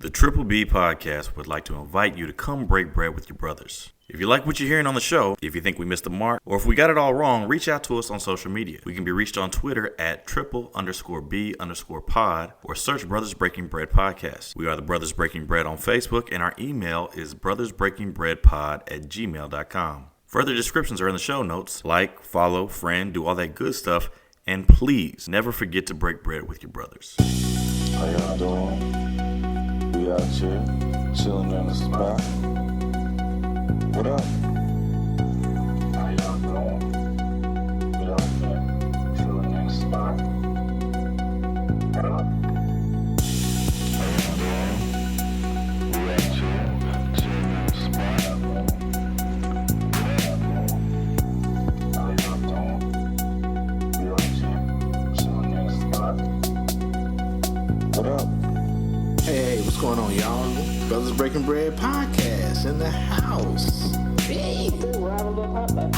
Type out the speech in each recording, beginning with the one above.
The Triple B Podcast would like to invite you to come break bread with your brothers. If you like what you're hearing on the show, if you think we missed the mark, or if we got it all wrong, reach out to us on social media. We can be reached on Twitter at triple_B_pod or search Brothers Breaking Bread Podcast. We are the Brothers Breaking Bread on Facebook, and our email is brothersbreakingbreadpod@gmail.com. Further descriptions are in the show notes. Like, follow, friend, do all that good stuff, and please never forget to break bread with your brothers. How y'all doing? We out here chilling in the spot. What up? How y'all doing? We out here chilling in the spot. What up? How y'all doing? We out here chilling in the spot. How y'all doing? We out here chilling in the spot. What up? Hey, what's going on, y'all? Brothers Breaking Bread Podcast in the house. Hey. We're having a little potluck.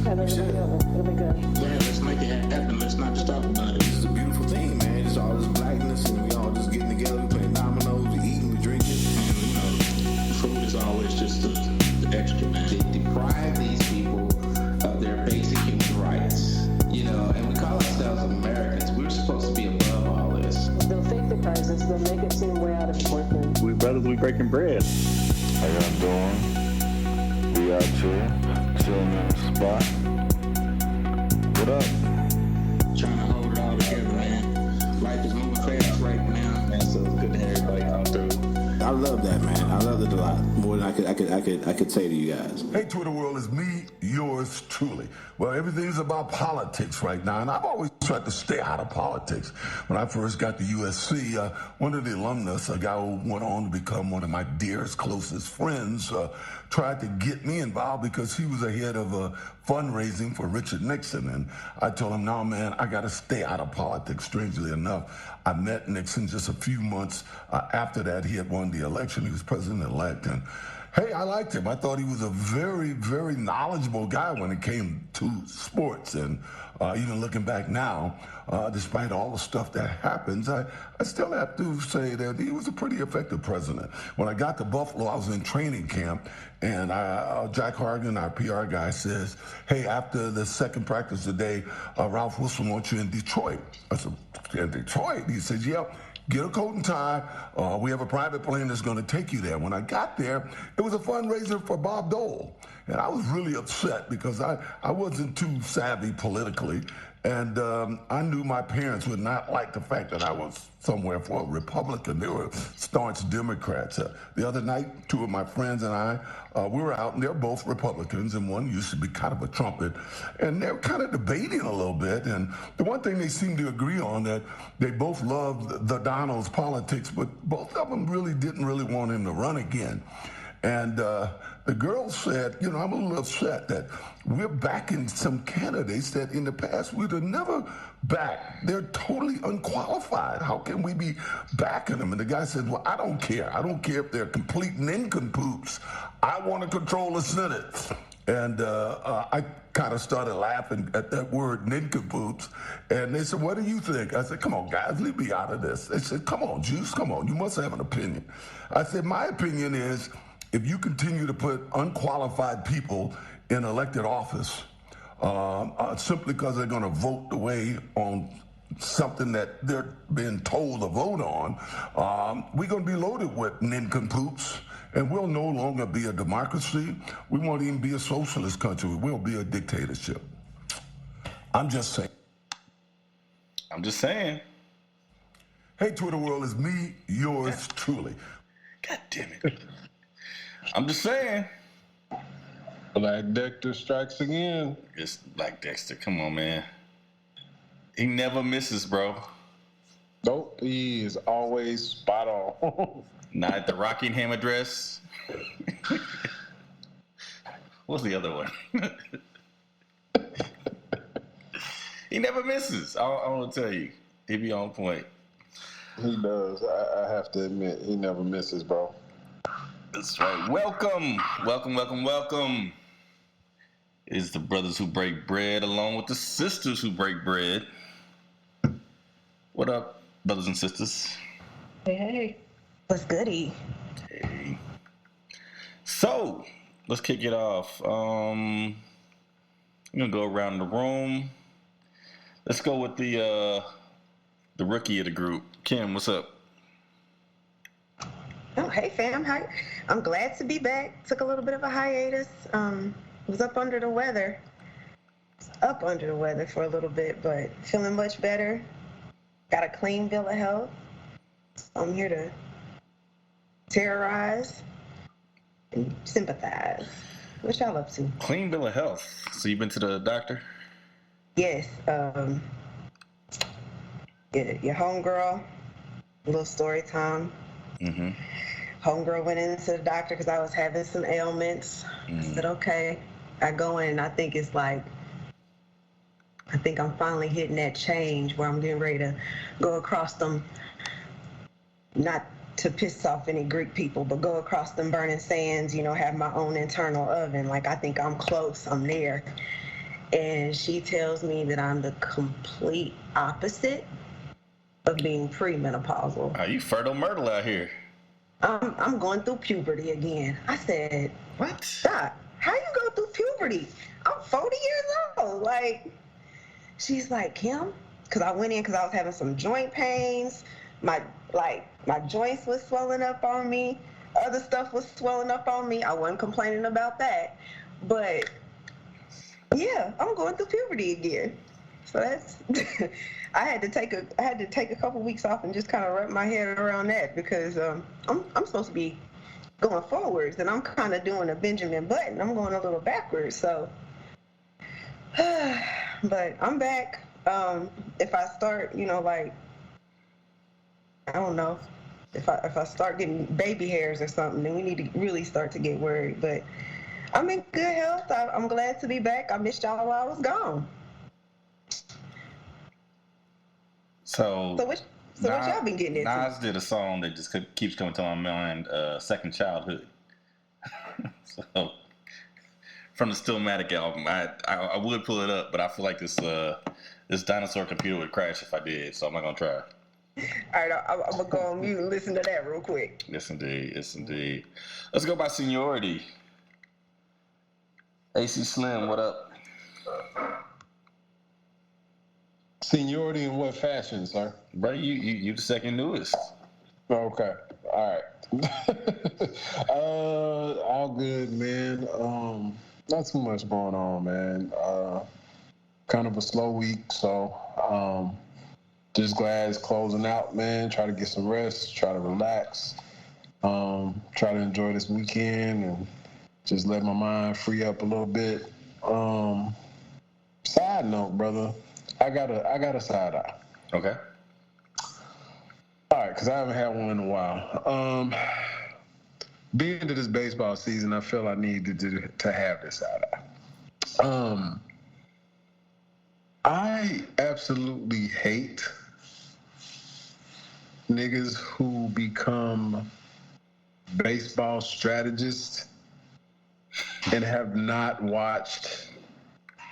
It'll be good. Yeah, let's make it happen. Let's not just talk about it. This is a beautiful thing, man. Just all this blackness, and we all just getting together, we playing dominoes, we eating, we drinking. And, food is always just the extra, man. They deprive these people of their basic human rights, and we call ourselves Americans. We're supposed to be above all this. They'll fake the crisis. They'll make it seem way out of proportion. We brothers, we breaking bread. How y'all doing? We out here chilling in the spot. What up? Trying to hold it all together, man. Life is moving fast right now, man. So it's good to have everybody come through. I love that, man. I love it a lot. More than I could say to you guys. Hey, Twitter world, it's me, yours truly. Well, everything's about politics right now, and I've always tried to stay out of politics. When I first got to USC, one of the alumnus, a guy who went on to become one of my dearest, closest friends, tried to get me involved because he was ahead of fundraising for Richard Nixon. And I told him, no, man, I got to stay out of politics. Strangely enough, I met Nixon just a few months after that. He had won the election. He was president-elect. And hey, I liked him. I thought he was a very, very knowledgeable guy when it came to sports. And even looking back now, despite all the stuff that happens, I still have to say that he was a pretty effective president. When I got to Buffalo, I was in training camp, and Jack Hargan, our PR guy, says, hey, after the second practice today, Ralph Wilson wants you in Detroit. I said, in Detroit? He says, yep. Get a coat and tie. We have a private plane that's going to take you there. When I got there, it was a fundraiser for Bob Dole. And I was really upset because I wasn't too savvy politically. And I knew my parents would not like the fact that I was somewhere for a Republican. They were staunch Democrats. The other night, two of my friends and I, we were out, and they're both Republicans, and one used to be kind of a trumpet. And they were kind of debating a little bit. And the one thing they seemed to agree on, that they both loved the Donald's politics, but both of them didn't really want him to run again. And the girl said, I'm a little upset that we're backing some candidates that in the past we'd have never backed. They're totally unqualified. How can we be backing them? And the guy said, well, I don't care. I don't care if they're complete nincompoops. I want to control the Senate. And I kind of started laughing at that word, nincompoops. And they said, what do you think? I said, come on, guys, leave me out of this. They said, come on, Juice, come on. You must have an opinion. I said, my opinion is, if you continue to put unqualified people in elected office simply because they're going to vote the way on something that they're being told to vote on, we're going to be loaded with nincompoops, and we'll no longer be a democracy. We won't even be a socialist country. We'll be a dictatorship. I'm just saying. Hey, Twitter world, it's me, yours truly. God damn it. I'm just saying. Black Dexter strikes again. It's Black Dexter. Come on, man. He never misses, bro. Nope, he is always spot on. Not at the Rockingham address. What's the other one? He never misses. I want to tell you. He be on point. He does. I have to admit, he never misses, bro. That's right. Welcome. It is the brothers who break bread along with the sisters who break bread. What up, brothers and sisters? Hey. What's goody? Hey. So, let's kick it off. I'm gonna go around the room. Let's go with the rookie of the group. Kim, what's up? Oh, hey fam. Hi. I'm glad to be back. Took a little bit of a hiatus. Was up under the weather. For a little bit, but feeling much better. Got a clean bill of health. So I'm here to terrorize and sympathize. What y'all up to? Clean bill of health. So you've been to the doctor? Yes. Your homegirl. A little story time. Mm-hmm. Homegirl went into the doctor because I was having some ailments. I said, okay. I go in and I think I'm finally hitting that change where I'm getting ready to go across them, not to piss off any Greek people, but go across them burning sands, have my own internal oven. Like, I think I'm close, I'm there. And she tells me that I'm the complete opposite of being premenopausal. Are you fertile myrtle out here? I'm going through puberty again. I said, what? Doc, how you go through puberty? I'm 40 years old. Like, she's like, Kim, because I went in because I was having some joint pains. My joints was swelling up on me. Other stuff was swelling up on me. I wasn't complaining about that. But, yeah, I'm going through puberty again. So that's I had to take a couple weeks off and just kind of wrap my head around that because I'm supposed to be going forwards and I'm kind of doing a Benjamin Button. I'm going a little backwards. So, but I'm back. If I start, I don't know, if I start getting baby hairs or something, then we need to really start to get worried. But I'm in good health. I'm glad to be back. I missed y'all while I was gone. So what y'all been getting into? Nas did a song that just keeps coming to my mind, Second Childhood. So, from the Stillmatic album, I would pull it up, but I feel like this dinosaur computer would crash if I did, so I'm not going to try. All right, I'm going to go on mute and listen to that real quick. Yes, indeed. Let's go by seniority. AC Slim, what up? Seniority in what fashion, sir? Bro, you the second newest. Okay. All right. All good, man. Not too much going on, man. Kind of a slow week, so just glad it's closing out, man. Try to get some rest, try to relax, try to enjoy this weekend and just let my mind free up a little bit. Side note, brother. I got a side eye. Okay. All right, because I haven't had one in a while. Being into this baseball season, I feel I needed to have this side eye. I absolutely hate niggas who become baseball strategists and have not watched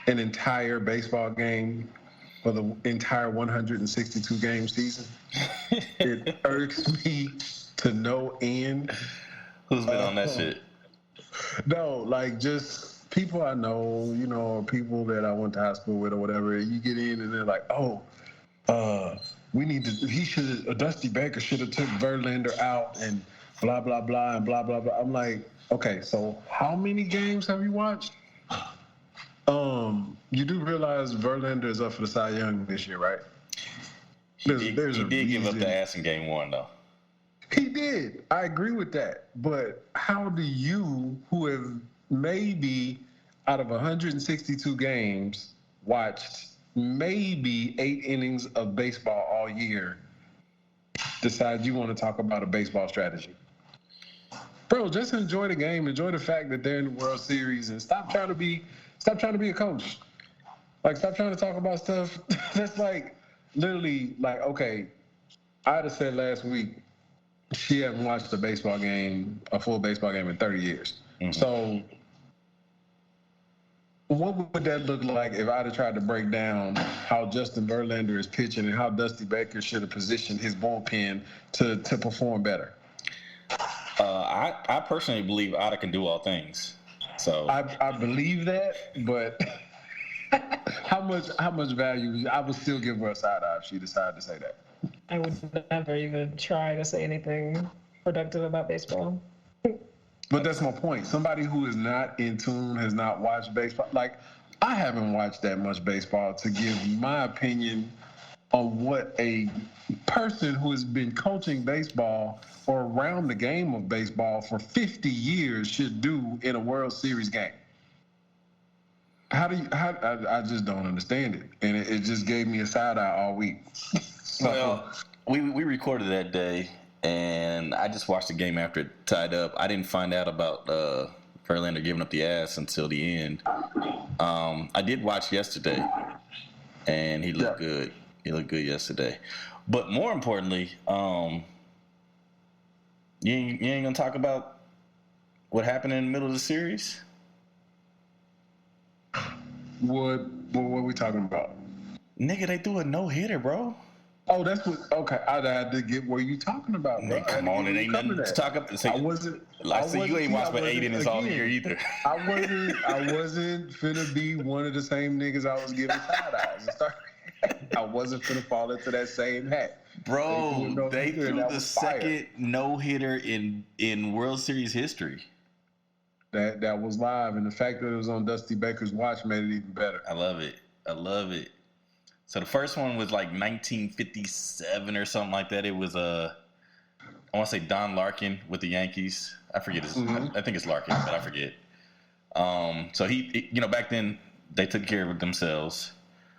an entire baseball game for the entire 162 game season. It irks me to no end. Who's been on that shit? No, like just people I know, or people that I went to high school with or whatever. You get in and they're like, Dusty Baker should have took Verlander out and blah, blah, blah, and blah, blah, blah. I'm like, okay, so how many games have you watched? You do realize Verlander is up for the Cy Young this year, right? He did give up the ass in game one, though. He did. I agree with that. But how do you, who have maybe out of 162 games watched maybe 8 innings of baseball all year, decide you want to talk about a baseball strategy? Bro, just enjoy the game. Enjoy the fact that they're in the World Series and stop trying to be a coach. Like, stop trying to talk about stuff that's like literally like, okay, I'd have said last week she hadn't watched a full baseball game in 30 years. Mm-hmm. So what would that look like if I'd have tried to break down how Justin Verlander is pitching and how Dusty Baker should have positioned his bullpen to perform better? I personally believe Otta can do all things. So I believe that, but how much value? I would still give her a side eye if she decided to say that. I would never even try to say anything productive about baseball. But that's my point. Somebody who is not in tune, has not watched baseball. Like, I haven't watched that much baseball to give my opinion on what a person who has been coaching baseball or around the game of baseball for 50 years should do in a World Series game. I just don't understand it. And it just gave me a side eye all week. So, well, we recorded that day, and I just watched the game after it tied up. I didn't find out about Verlander giving up the ass until the end. I did watch yesterday, and he looked good. He looked good yesterday. But more importantly, you ain't gonna talk about what happened in the middle of the series? what are we talking about? Nigga, they threw a no-hitter, bro. Oh, that's what. Okay, I had to get what you talking about. Bro. Nigga, come on, it ain't nothing to talk about. I wasn't. You ain't watched but 8 innings all year either. I wasn't finna be one of the same niggas I was giving side eyes. I wasn't finna fall into that same hat. Bro, they threw the second no-hitter in World Series history. That was live, and the fact that it was on Dusty Baker's watch made it even better. I love it. So the first one was like 1957 or something like that. It was I want to say Don Larkin with the Yankees. I forget his. I think it's Larkin, but I forget. So he, back then they took care of it themselves.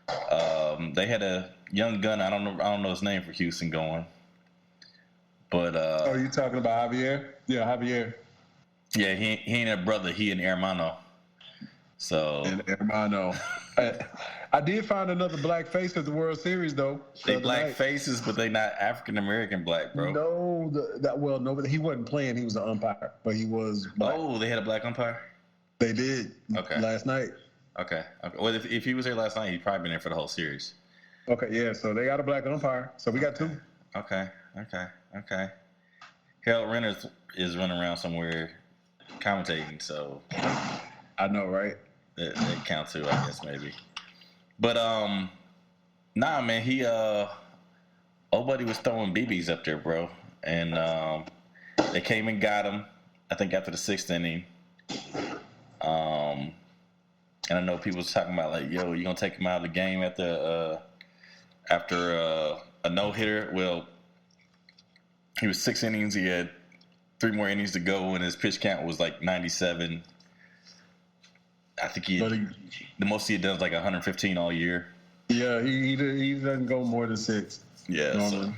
They had a young gun. I don't know his name for Houston going. But you talking about Javier? Yeah, Javier. Yeah, he ain't a brother. He an hermano. So and hermano. I did find another black face at the World Series, though. They black faces, but they not African American black, bro. No, he wasn't playing. He was an umpire, but he was black. Oh, they had a black umpire? They did. Okay. Last night. Okay. Well, if he was here last night, he'd probably been there for the whole series. Okay, yeah. So they got a black umpire. So we got two. Okay. Harold Reynolds is running around somewhere commentating, so I know, right? That counts too, I guess, maybe. But nah, man, he old buddy was throwing BBs up there, bro, and they came and got him. I think after the 6th inning. And I know people was talking about like, yo, you gonna take him out of the game after a no hitter? Well, he was 6 innings. He had 3 more innings to go, and his pitch count was like 97. I think the most he had done was like 115 all year. Yeah, he doesn't go more than 6. Yeah, normally.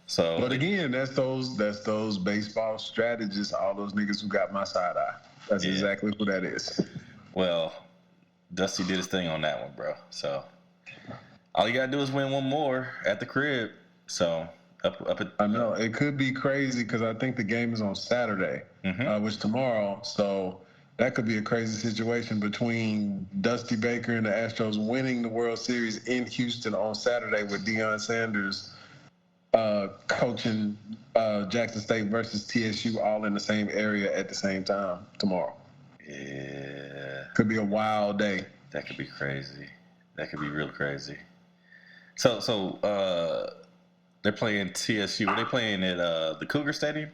So but again, that's those baseball strategists, all those niggas who got my side eye. That's exactly who that is. Well, Dusty did his thing on that one, bro. So all you gotta do is win one more at the crib. So I know it could be crazy because I think the game is on Saturday, which tomorrow. So that could be a crazy situation between Dusty Baker and the Astros winning the World Series in Houston on Saturday with Deion Sanders coaching Jackson State versus TSU all in the same area at the same time tomorrow. Yeah. Could be a wild day. That could be crazy. That could be real crazy. So they're playing TSU. Are they playing at the Cougar Stadium?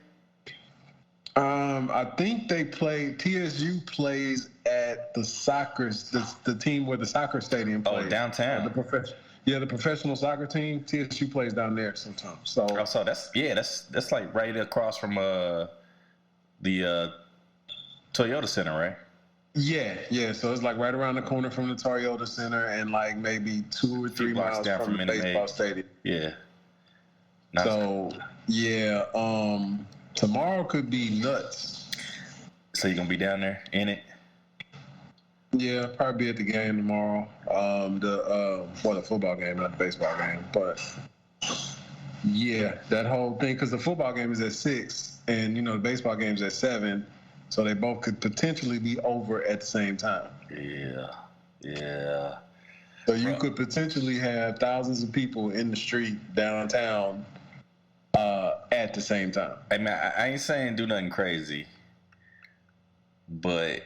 I think they play. TSU plays at the team where the soccer stadium plays. Oh, downtown. The professional soccer team. TSU plays down there sometimes. So that's like right across from the Toyota Center, right? Yeah. So it's like right around the corner from the Toyota Center, and like maybe 2 or 3 miles down from the baseball stadium. Yeah. Tomorrow could be nuts. So you gonna be down there in it? Yeah, probably be at the game tomorrow. The football game, not the baseball game. But yeah, that whole thing, because the football game is at 6, and the baseball game is at 7, so they both could potentially be over at the same time. Yeah. So you could potentially have thousands of people in the street downtown at the same time. Hey man, I ain't saying do nothing crazy, but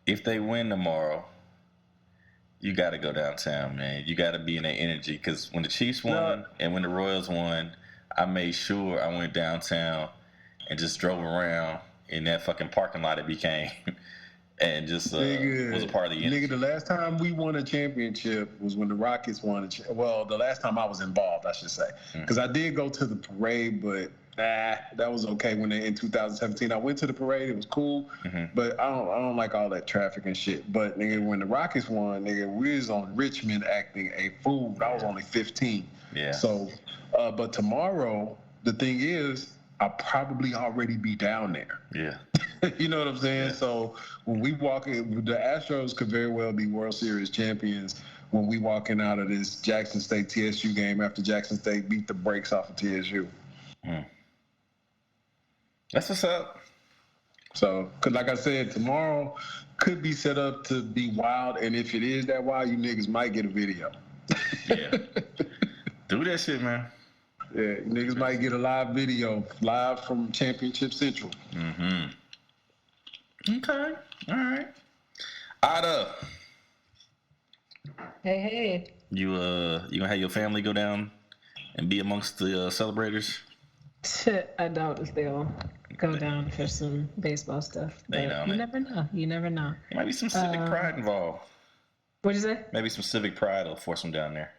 if they win tomorrow, you got to go downtown, man. You got to be in that energy, because when the Chiefs won and when the Royals won, I made sure I went downtown and just drove around in that fucking parking lot it became, and just was a part of the energy. Nigga, the last time we won a championship was when the Rockets won well, the last time I was involved, I should say. Because I did go to the parade, but that was okay when in 2017. I went to the parade, it was cool, but I don't like all that traffic and shit. But nigga, when the Rockets won, nigga, we was on Richmond acting a fool. I was only 15. Yeah. So, but tomorrow, the thing is, I'll probably already be down there. Yeah. You know what I'm saying? Yeah. So when we walk in, the Astros could very well be World Series champions when we walking out of this Jackson State TSU game after Jackson State beat the brakes off of TSU. That's what's up. So, because like I said, tomorrow could be set up to be wild, and if it is that wild, you niggas might get a video. Yeah. Do that shit, man. Yeah, you niggas might get a live video, live from Championship Central. Okay. All right. Ada. Hey. You gonna have your family go down and be amongst the celebrators? I doubt if they'll go down for some baseball stuff. But you never know. You never know. There might be some civic pride involved. What'd you say? Maybe some civic pride will force them down there.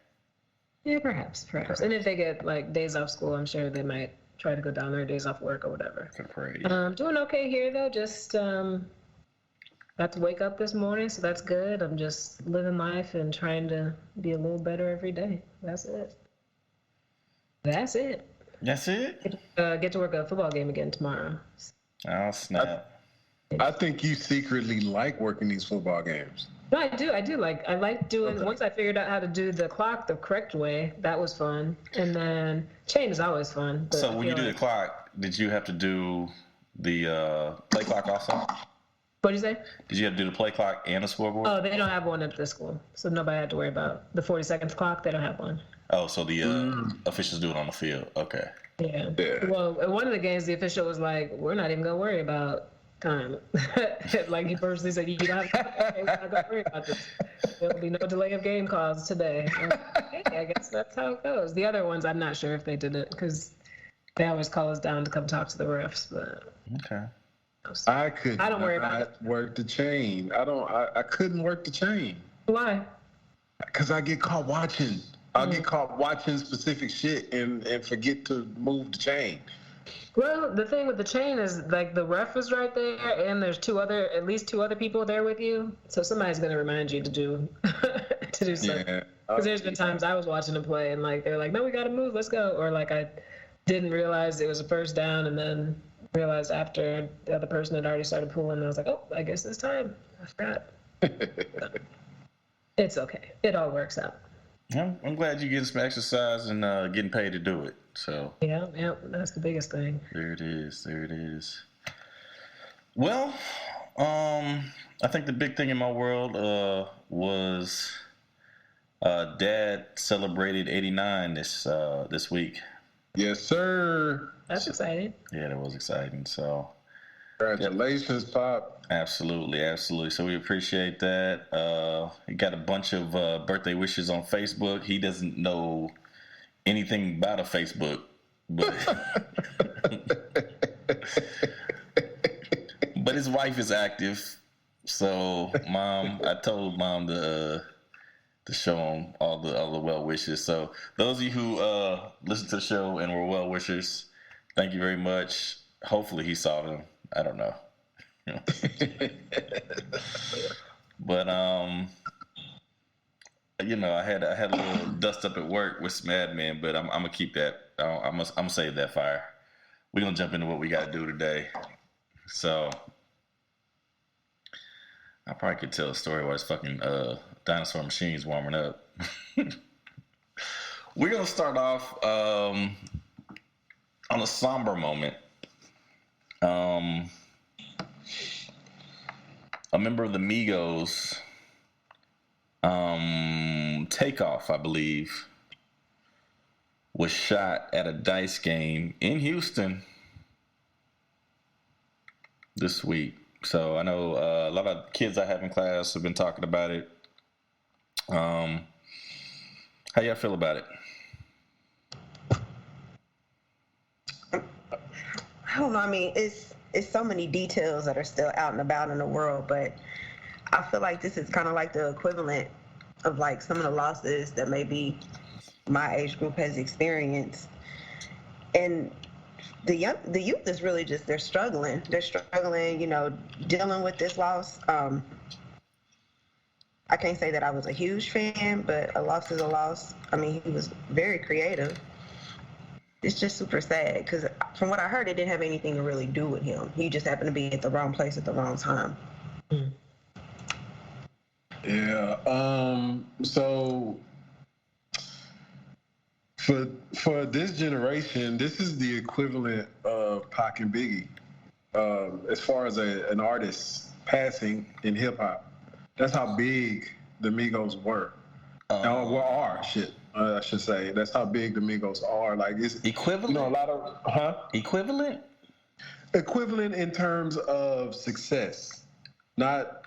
Yeah, perhaps. And if they get like days off school, I'm sure they might try to go down there, days off work or whatever. For the parade. Doing okay here though. Just got to wake up this morning, so that's good. I'm just living life and trying to be a little better every day. That's it. That's it? Get to work a football game again tomorrow. Oh, snap. I think you secretly like working these football games. No, I do. I like doing, once I figured out how to do the clock the correct way, that was fun. And then chain is always fun. So when you do the clock, did you have to do the play clock also? What'd you say? Did you have to do the play clock and the scoreboard? Oh, they don't have one at this school. So nobody had to worry about the 40-second clock. They don't have one. Oh, so the officials do it on the field. Okay. Yeah. Well, at one of the games, the official was like, we're not even going to worry about time. Like he personally said, you don't have to worry about this. There'll be no delay of game calls today. Like, hey, I guess that's how it goes. The other ones, I'm not sure if they did it because they always call us down to come talk to the refs. But okay. I don't worry about it. Work the chain. I couldn't work the chain. Why? Because I get caught watching. I'll get caught watching specific shit and forget to move the chain. Well, the thing with the chain is like the ref is right there, and there's at least two other people there with you. So somebody's gonna remind you to do something. Yeah. Because there's been times I was watching them play, and like they're like, "No, we gotta move, let's go," or like I didn't realize it was a first down, and then realized after the other person had already started pulling, and I was like, "Oh, I guess it's time." I forgot. It's okay. It all works out. I'm glad you're getting some exercise and getting paid to do it. So yeah, that's the biggest thing. There it is. Well, I think the big thing in my world was Dad celebrated 89 this week. Yes, sir. That's exciting. Yeah, that was exciting. So congratulations, Pop. Absolutely. So we appreciate that. He got a bunch of birthday wishes on Facebook. He doesn't know anything about a Facebook, but but his wife is active. So I told Mom to show him all the well wishes. So those of you who listened to the show and were well wishers, thank you very much. Hopefully he saw them. I don't know. But I had a little dust up at work with some admin, but I'm gonna keep that. I'm gonna save that fire. We're gonna jump into what we gotta do today. So I probably could tell a story while this fucking dinosaur machine's warming up. We're gonna start off on a somber moment. A member of the Migos, Takeoff, I believe, was shot at a dice game in Houston this week. So I know a lot of kids I have in class have been talking about it. How y'all feel about it? I don't know. I mean, it's so many details that are still out and about in the world, but I feel like this is kind of like the equivalent of like some of the losses that maybe my age group has experienced. And the youth is really just, they're struggling, you know, dealing with this loss. I can't say that I was a huge fan, but a loss is a loss. I mean, he was very creative. It's just super sad because from what I heard, it didn't have anything to really do with him. He just happened to be at the wrong place at the wrong time. Yeah. So for this generation, this is the equivalent of Pac and Biggie, as far as an artist passing in hip hop. That's how big the Migos were. I should say. That's how big the Migos are. Like, it's equivalent. You know, a lot of equivalent. Equivalent in terms of success, not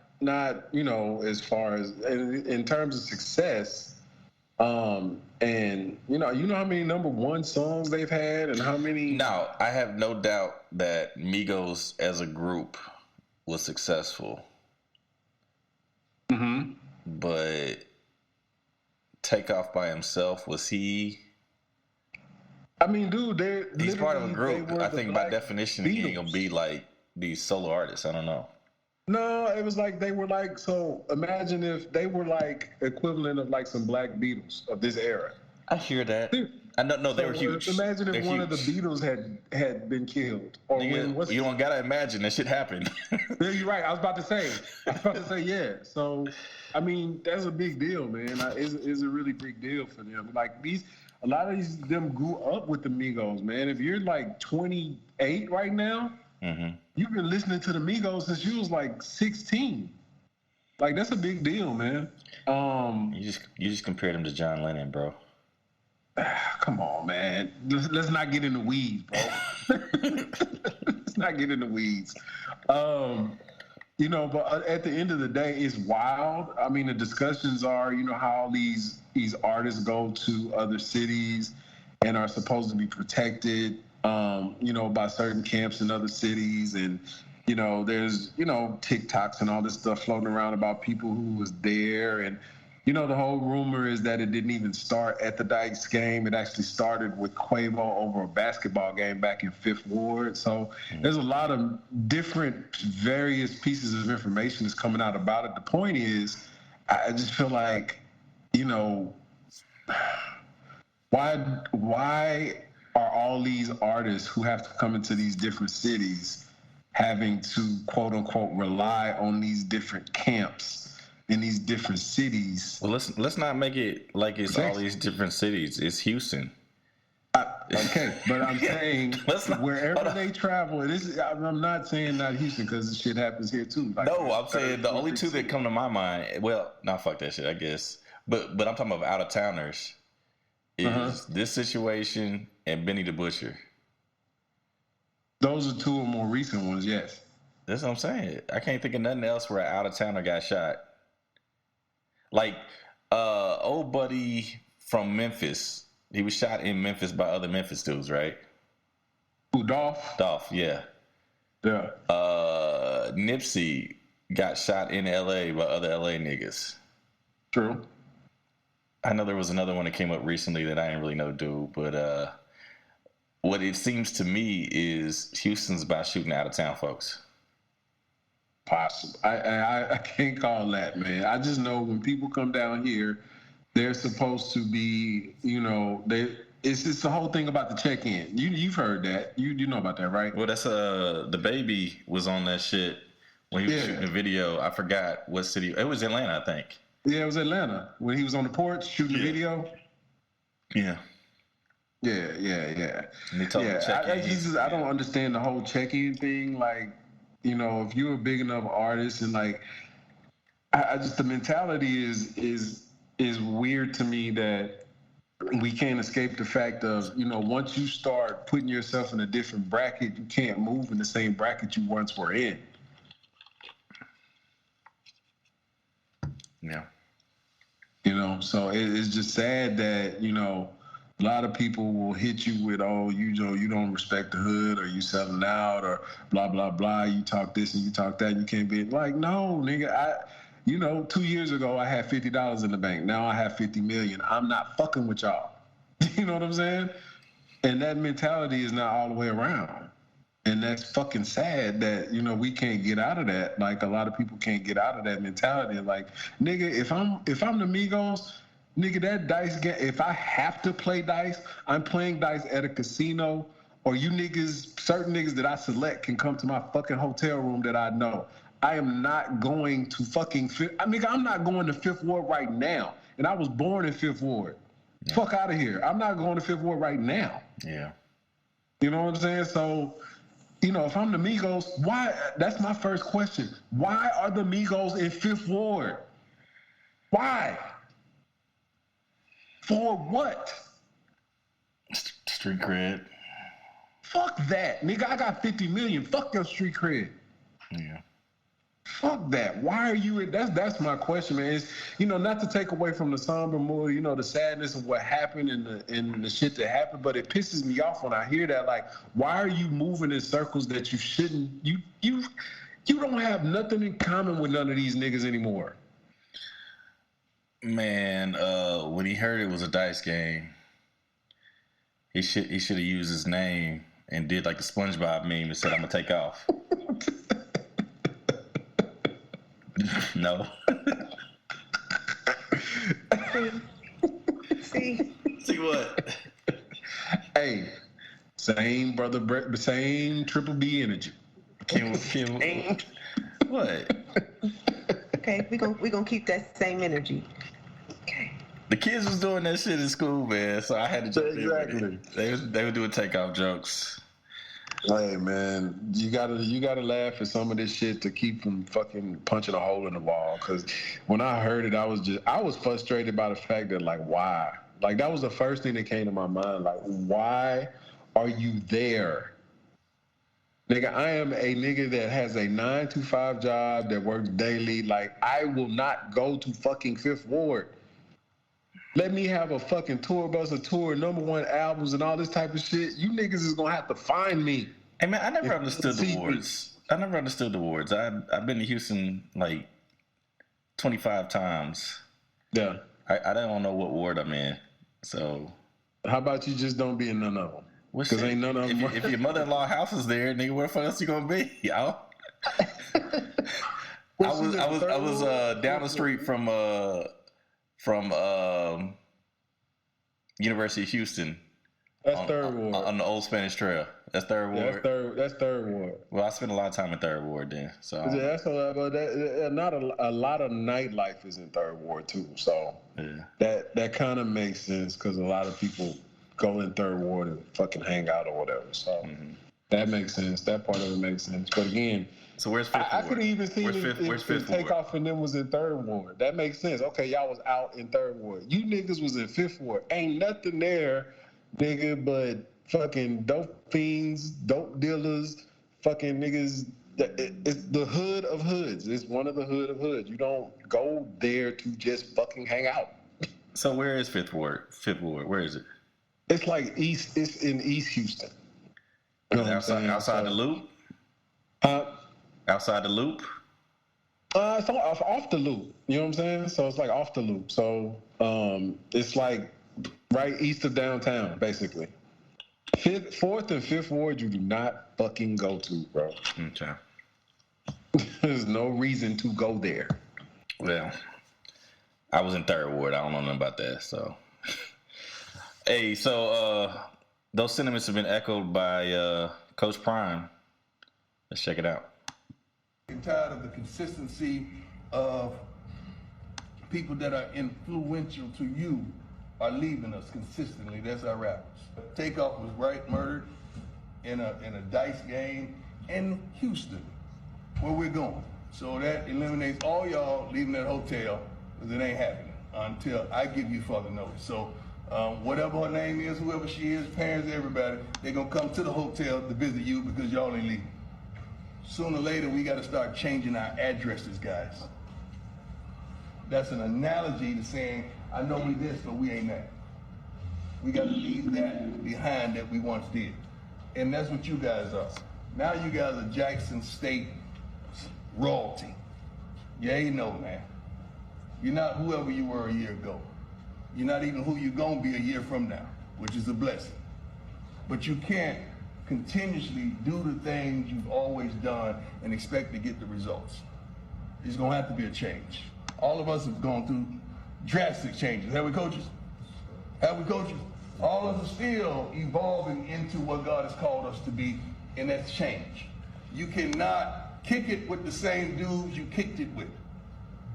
you know, as far as in terms of success. And you know how many #1 songs they've had and how many. No, I have no doubt that Migos as a group was successful. Mm-hmm. But Takeoff by himself, was he? I mean, dude, he's part of a group. I think by definition, Beatles. he ain't gonna be like these solo artists. I don't know. No, it was like they were like, so imagine if they were like equivalent of like some Black Beatles of this era. I hear that. I know, no, they were huge. Imagine if They're one huge. of the Beatles had been killed. Or Nigga, you don't gotta imagine that shit happened. Yeah, you're right. I was about to say, yeah. So, I mean, that's a big deal, man. It's a really big deal for them. Like a lot of them grew up with the Migos, man. If you're like 28 right now, mm-hmm. you've been listening to the Migos since you was like 16. Like, that's a big deal, man. You just compared him to John Lennon, bro. Come on, man. Let's not get in the weeds, bro. Let's not get in the weeds. You know, but at the end of the day, it's wild. I mean, the discussions are, you know, how these artists go to other cities and are supposed to be protected, you know, by certain camps in other cities. And, you know, there's, you know, TikToks and all this stuff floating around about people who was there. And, you know, the whole rumor is that it didn't even start at the Dykes game. It actually started with Quavo over a basketball game back in Fifth Ward. So there's a lot of different various pieces of information that's coming out about it. The point is, I just feel like, you know, why are all these artists who have to come into these different cities having to, quote unquote, rely on these different camps in these different cities? Well, let's not make it like it's all these different cities. It's Houston. Okay, but I'm saying wherever they travel, I'm not saying not Houston because this shit happens here too. Like, no, I'm saying the only two that come to my mind. Well, fuck that shit, I guess. But I'm talking about out of towners. Is this situation and Benny the Butcher? Those are two of more recent ones, yes. That's what I'm saying. I can't think of nothing else where an out of towner got shot. Like, old buddy from Memphis, he was shot in Memphis by other Memphis dudes, right? Who, Dolph? Dolph, yeah. Yeah. Nipsey got shot in L.A. by other L.A. niggas. True. I know there was another one that came up recently that I didn't really know dude, but what it seems to me is Houston's about shooting out of town folks. Possible. I can't call that, man. I just know when people come down here, they're supposed to be, you know, it's the whole thing about the check-in. You've heard that. You know about that, right? Well, that's the baby was on that shit when he was shooting a video. I forgot what city. It was Atlanta, I think. Yeah, it was Atlanta when he was on the porch shooting the video. Yeah. Yeah. And they told him to check in. I don't understand the whole check-in thing. Like, you know, if you're a big enough artist and like, I just, the mentality is weird to me that we can't escape the fact of, once you start putting yourself in a different bracket, you can't move in the same bracket you once were in. Yeah. So it's just sad that, a lot of people will hit you with, you don't respect the hood, or you selling out, or blah, blah, blah. You talk this and you talk that, and you can't be like, no, nigga, 2 years ago, I had $50 in the bank. Now I have 50 million. I'm not fucking with y'all. You know what I'm saying? And that mentality is not all the way around. And that's fucking sad that, we can't get out of that. Like, a lot of people can't get out of that mentality. Like, nigga, if I'm the Migos, nigga, that dice game, if I have to play dice, I'm playing dice at a casino, or you niggas, certain niggas that I select can come to my fucking hotel room that I know. I am not going to I'm not going to Fifth Ward right now. And I was born in Fifth Ward. Yeah. Fuck out of here. I'm not going to Fifth Ward right now. Yeah. You know what I'm saying? So, if I'm the Migos, why? That's my first question. Why are the Migos in Fifth Ward? Why? For what? Street cred. Fuck that. Nigga, I got 50 million. Fuck your street cred. Yeah. Fuck that. Why are you in? That's my question, man. It's, not to take away from the somber mood, the sadness of what happened and the shit that happened, but it pisses me off when I hear that. Like, why are you moving in circles that you shouldn't? You don't have nothing in common with none of these niggas anymore. Man, when he heard it was a dice game, he should have used his name and did like the SpongeBob meme and said, "I'm gonna take off." No. See what? Hey, same brother, same Triple B energy. Kim, what? Okay, we gonna keep that same energy. Okay. The kids was doing that shit in school, man, so I had to jump in with it. They were doing takeoff jokes. Hey man, you gotta laugh at some of this shit to keep from fucking punching a hole in the wall. Cause when I heard it, I was frustrated by the fact that, like, why? Like, that was the first thing that came to my mind. Like, why are you there? Nigga, I am a nigga that has a 9-to-5 job that works daily. Like, I will not go to fucking Fifth Ward. Let me have a fucking tour bus, a tour, #1 albums, and all this type of shit. You niggas is gonna have to find me. Hey man, I never understood the wards. I've been to Houston like 25 times. Yeah. I don't know what ward I'm in. So how about you just don't be in none of them? Because ain't none of them. If your mother-in-law house is there, nigga, where the fuck else you gonna be? Y'all. I was down the street from University of Houston. That's Third Ward. On the Old Spanish Trail. That's Third Ward. That's Third Ward. Well, I spent a lot of time in Third Ward then. So yeah, that's not a lot of nightlife is in Third Ward too. So yeah. that kind of makes sense because a lot of people go in Third Ward and fucking hang out or whatever. So that makes sense. That part of it makes sense. But again, so where's Fifth Ward? I could even see if Takeoff and them was in Third Ward. That makes sense. Okay, y'all was out in Third Ward. You niggas was in Fifth Ward. Ain't nothing there, nigga, but fucking dope fiends, dope dealers, fucking niggas. It's the hood of hoods. It's one of the hood of hoods. You don't go there to just fucking hang out. So where is Fifth Ward? Fifth Ward, where is it? It's like East. It's in East Houston. You know outside the loop? Outside the loop? It's off the loop. You know what I'm saying? So it's like off the loop. So it's like right east of downtown, basically. 4th and 5th Ward, you do not fucking go to, bro. Okay. There's no reason to go there. Well, I was in 3rd Ward. I don't know nothing about that. So, hey, so those sentiments have been echoed by Coach Prime. Let's check it out. I'm tired of the consistency of people that are influential to you are leaving us consistently. That's our rappers. Takeoff was murdered in a dice game in Houston, where we're going. So that eliminates all y'all leaving that hotel, because it ain't happening until I give you further notice. So whatever her name is, whoever she is, parents, everybody, they're going to come to the hotel to visit you because y'all ain't leaving. Sooner or later, we got to start changing our addresses, guys. That's an analogy to saying, I know we this, but we ain't that. We got to leave that behind that we once did. And that's what you guys are. Now you guys are Jackson State royalty. Yeah, you know, man. You're not whoever you were a year ago. You're not even who you're going to be a year from now, which is a blessing. But you can't continuously do the things you've always done and expect to get the results. There's going to have to be a change. All of us have gone through drastic changes. Have we, coaches? Have we, coaches? All of us are still evolving into what God has called us to be, and that's change. You cannot kick it with the same dudes you kicked it with.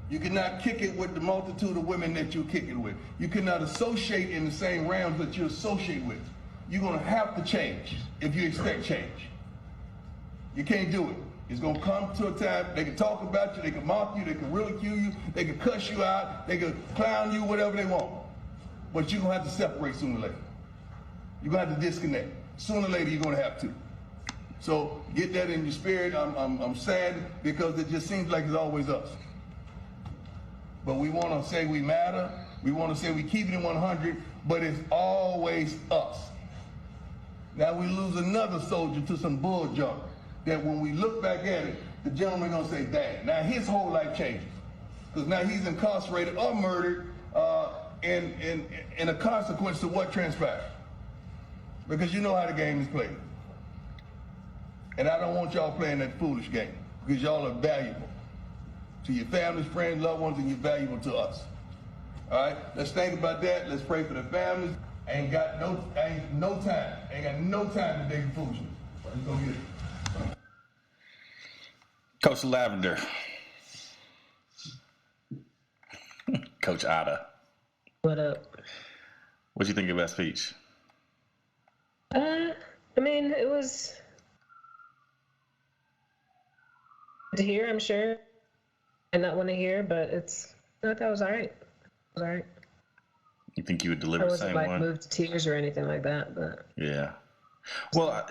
You cannot kick it with the multitude of women that you kick it with. You cannot associate in the same realms that you associate with. You're going to have to change if you expect change. You can't do it. It's going to come to a time, they can talk about you, they can mock you, they can ridicule you, they can cuss you out, they can clown you, whatever they want. But you're going to have to separate sooner or later. You're going to have to disconnect. Sooner or later, you're going to have to. So get that in your spirit. I'm sad because it just seems like it's always us. But we want to say we matter. We want to say we keep it in 100, but it's always us. Now we lose another soldier to some bull junk that when we look back at it, the gentleman going to say, dang, now his whole life changes. Because now he's incarcerated or murdered in a consequence to what transpired. Because you know how the game is played. And I don't want y'all playing that foolish game because y'all are valuable to your families, friends, loved ones, and you're valuable to us. All right, let's think about that. Let's pray for the families. Ain't got no time. Ain't got no time to dig foolishness. Let's go get it. Coach Lavender. Coach Ada. What up? What'd you think of that speech? I mean, it was to hear, I'm sure. I not want to hear, but I thought it was all right. It was all right. You think you would deliver I the wasn't same like one? moved to tears or anything like that, but Yeah. Well,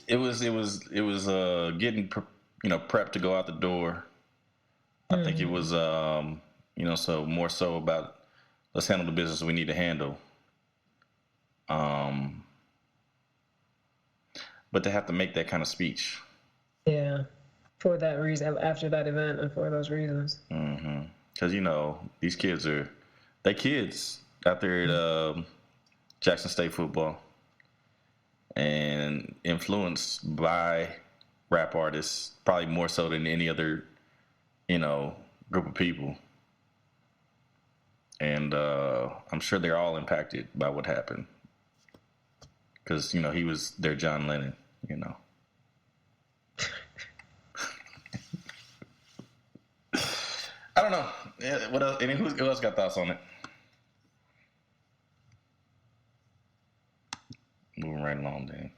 it was getting prepped to go out the door. I think it was so more so about let's handle the business we need to handle. But to have to make that kind of speech. yeah, for that reason, after that event, and for those reasons. Because these kids are kids out there at Jackson State football, and influenced by rap artists, probably more so than any other, group of people. And I'm sure they're all impacted by what happened. Because, he was their John Lennon, I don't know. Yeah, what else? Who else got thoughts on it? Moving right along, then.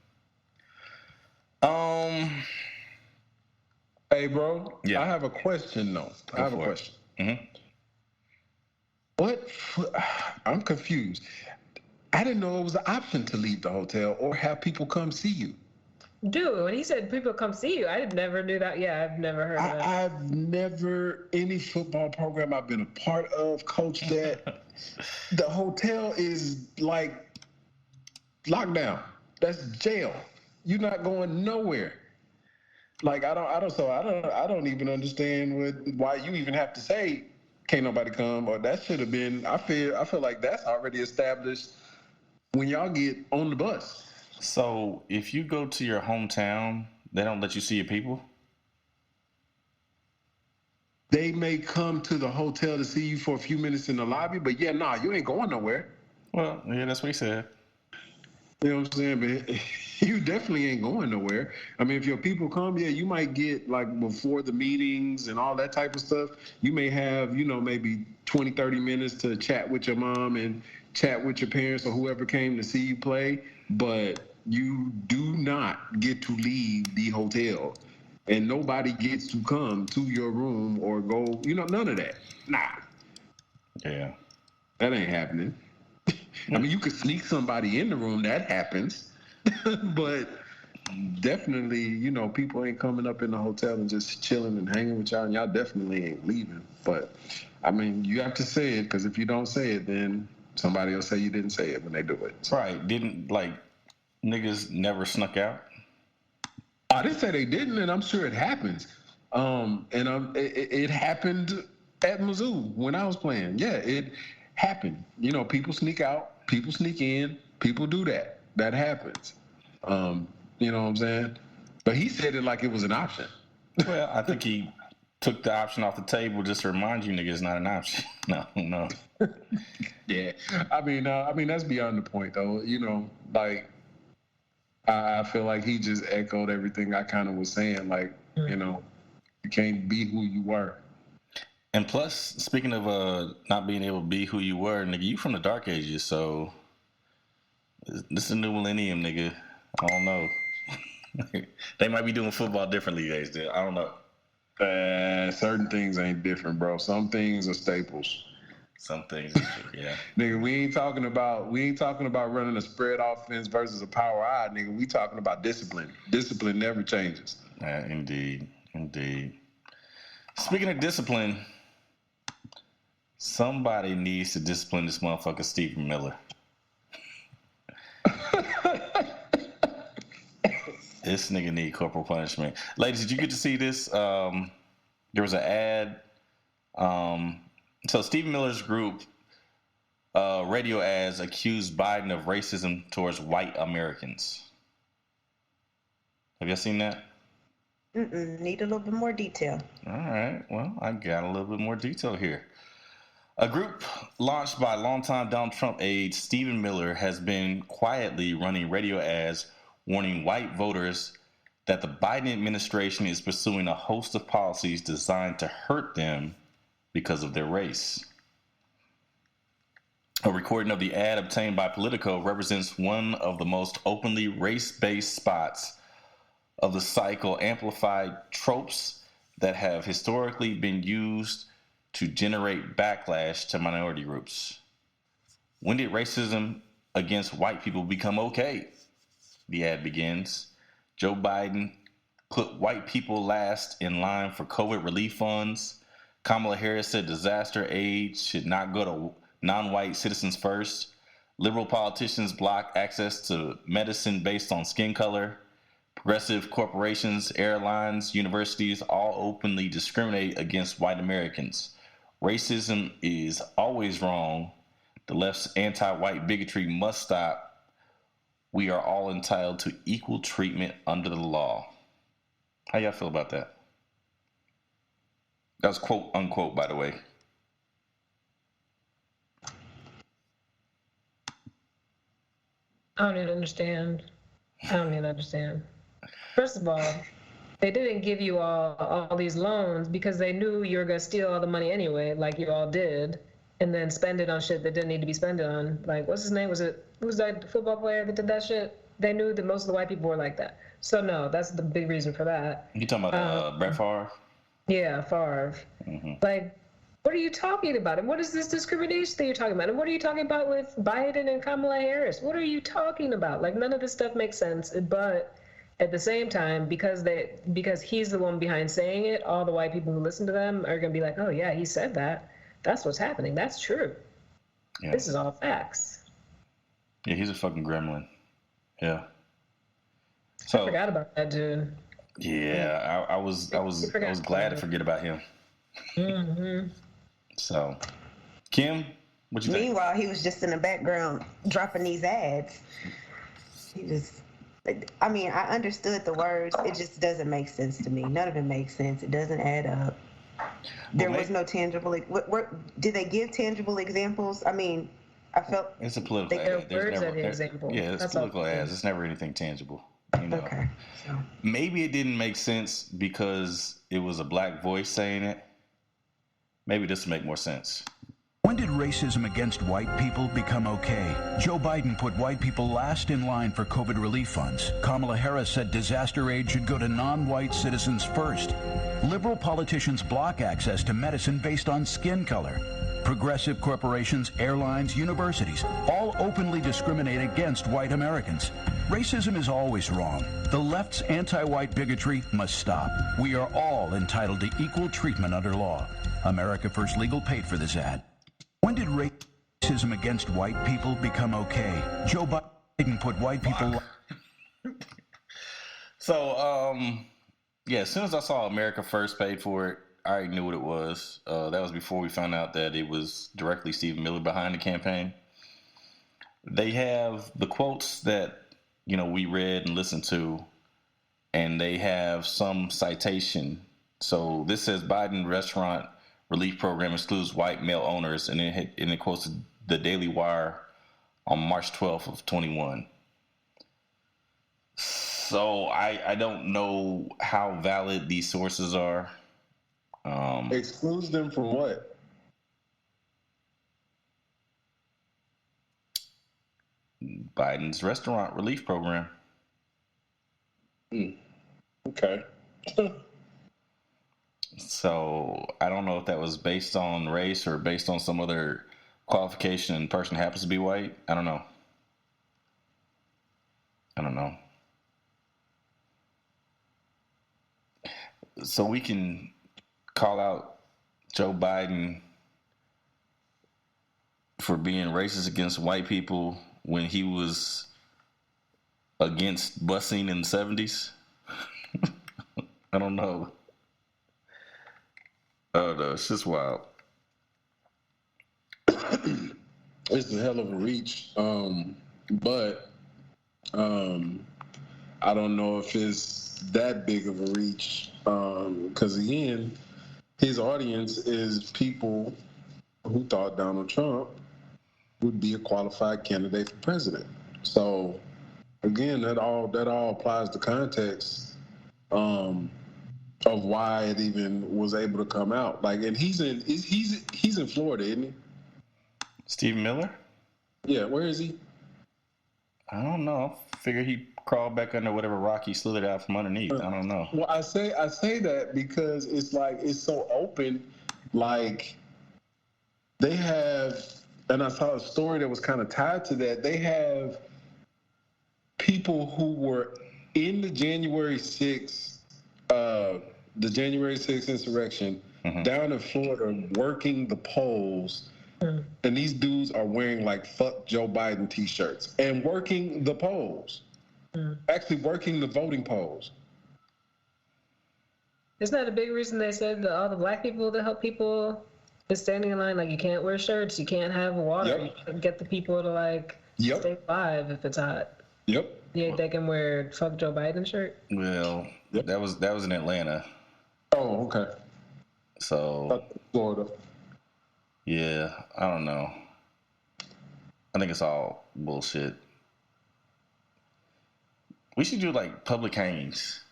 Hey, bro. Yeah. I have a question, though. I have a question. Mm-hmm. I'm confused. I didn't know it was an option to leave the hotel or have people come see you. Dude, when he said people come see you, I never knew that. Yeah, I've never heard of that. I've never, any football program I've been a part of, coached that. The hotel is like lockdown. That's jail. You're not going nowhere. Like I don't even understand why you even have to say can't nobody come, or that should have been. I feel like that's already established when y'all get on the bus. So if you go to your hometown, they don't let you see your people? They may come to the hotel to see you for a few minutes in the lobby, but you ain't going nowhere. Well, yeah, that's what he said. You know what I'm saying? But you definitely ain't going nowhere. I mean, if your people come, you might get, like, before the meetings and all that type of stuff, you may have, maybe 20, 30 minutes to chat with your mom and chat with your parents or whoever came to see you play, but you do not get to leave the hotel, and nobody gets to come to your room or go, none of that. Nah. Yeah. That ain't happening. I mean, you could sneak somebody in the room. That happens. But definitely, you know, people ain't coming up in the hotel and just chilling and hanging with y'all, and y'all definitely ain't leaving. But, I mean, you have to say it, because if you don't say it, then somebody will say you didn't say it when they do it. So. Right. Didn't, like, niggas never snuck out? I didn't say they didn't, and I'm sure it happens. It happened at Mizzou when I was playing. Yeah, it happened. You know, people sneak out, people sneak in, people do that. That happens. You know what I'm saying? But he said it like it was an option. Well, I think he took the option off the table just to remind you niggas it's not an option. No. Yeah. I mean, that's beyond the point, though. You know, like, I feel like he just echoed everything I kind of was saying. Like, you know, you can't be who you were. And plus, speaking of not being able to be who you were, nigga, you from the dark ages, so this is a new millennium, nigga. I don't know. They might be doing football differently these days. I don't know. Certain things ain't different, bro. Some things are staples. Some things, yeah. Nigga, we ain't talking about running a spread offense versus a power eye, nigga. We talking about discipline. Discipline never changes. Indeed. Speaking of discipline, somebody needs to discipline this motherfucker Stephen Miller. This nigga need corporal punishment. Ladies, did you get to see this? There was an ad. So Stephen Miller's group radio ads accused Biden of racism towards white Americans. Have y'all seen that? Need a little bit more detail. All right. Well, I got a little bit more detail here. A group launched by longtime Donald Trump aide Stephen Miller has been quietly running radio ads warning white voters that the Biden administration is pursuing a host of policies designed to hurt them because of their race. A recording of the ad obtained by Politico represents one of the most openly race-based spots of the cycle, amplified tropes that have historically been used to generate backlash to minority groups. When did racism against white people become okay? The ad begins. Joe Biden put white people last in line for COVID relief funds. Kamala Harris said disaster aid should not go to non-white citizens first. Liberal politicians block access to medicine based on skin color. Progressive corporations, airlines, universities all openly discriminate against white Americans. Racism is always wrong. The left's anti-white bigotry must stop. We are all entitled to equal treatment under the law. How y'all feel about that? That was quote unquote, by the way. I don't even understand. First of all, they didn't give you all these loans because they knew you were going to steal all the money anyway, like you all did, and then spend it on shit that didn't need to be spent on. Like, what's his name? Who's that football player that did that shit? They knew that most of the white people were like that. So, no, that's the big reason for that. You talking about Brett Favre? Yeah, Favre. Mm-hmm. Like, what are you talking about? And what is this discrimination that you're talking about? And what are you talking about with Biden and Kamala Harris? What are you talking about? Like, none of this stuff makes sense. But at the same time, because he's the one behind saying it, all the white people who listen to them are going to be like, oh, yeah, he said that. That's what's happening. That's true. Yeah. This is all facts. Yeah, he's a fucking gremlin. Yeah. So I forgot about that dude. Yeah, I was glad to forget about him. Mm-hmm. So, Kim, what you think? Meanwhile, he was just in the background dropping these ads. I understood the words. It just doesn't make sense to me. None of it makes sense. It doesn't add up. There was no tangible. Did they give tangible examples? I mean, I felt it's a political ad. Words are the example. Yeah, it's political ads. It's never anything tangible. You know. Okay. So. Maybe it didn't make sense because it was a black voice saying it. Maybe this will make more sense. When did racism against white people become okay? Joe Biden put white people last in line for COVID relief funds. Kamala Harris said disaster aid should go to non-white citizens first. Liberal politicians block access to medicine based on skin color. progressive corporations, airlines, universities, all openly discriminate against white Americans. Racism is always wrong. The left's anti-white bigotry must stop. We are all entitled to equal treatment under law. America First Legal paid for this ad. When did racism against white people become okay? Joe Biden put white people... So, yeah, as soon as I saw America First paid for it, I already knew what it was. That was before we found out that it was directly Stephen Miller behind the campaign. They have the quotes that, you know, we read and listened to, and they have some citation. So this says Biden restaurant relief program excludes white male owners, and it quotes the Daily Wire on March 12th of 21. So I don't know how valid these sources are. Excludes them from what? Biden's restaurant relief program. Okay. So I don't know if that was based on race or based on some other qualification and person happens to be white. I don't know. So we can call out Joe Biden for being racist against white people when he was against busing in the 70s. I don't know. Oh no, it's just wild. It's a hell of a reach, but I don't know if it's that big of a reach, because again, his audience is people who thought Donald Trump would be a qualified candidate for president. So again, that all applies to context of why it even was able to come out. Like, and he's in Florida, isn't he? Stephen Miller? Yeah, where is he? I don't know. I figure he crawled back under whatever rock he slithered out from underneath. I don't know. Well, I say that because it's like it's so open. Like they have, and I saw a story that was kind of tied to that. They have people who were in the January 6th insurrection down in Florida working the polls. And these dudes are wearing like "fuck Joe Biden" t-shirts and working the polls, actually working the voting polls. Isn't that a big reason they said to all the black people to help people is standing in line? Like, you can't wear shirts, you can't have water, you can't get the people to like stay alive if it's hot. Yeah, they can wear "fuck Joe Biden" shirt. Well, that was in Atlanta. Oh, okay. So Florida. Yeah, I don't know. I think it's all bullshit. We should do like public hangings.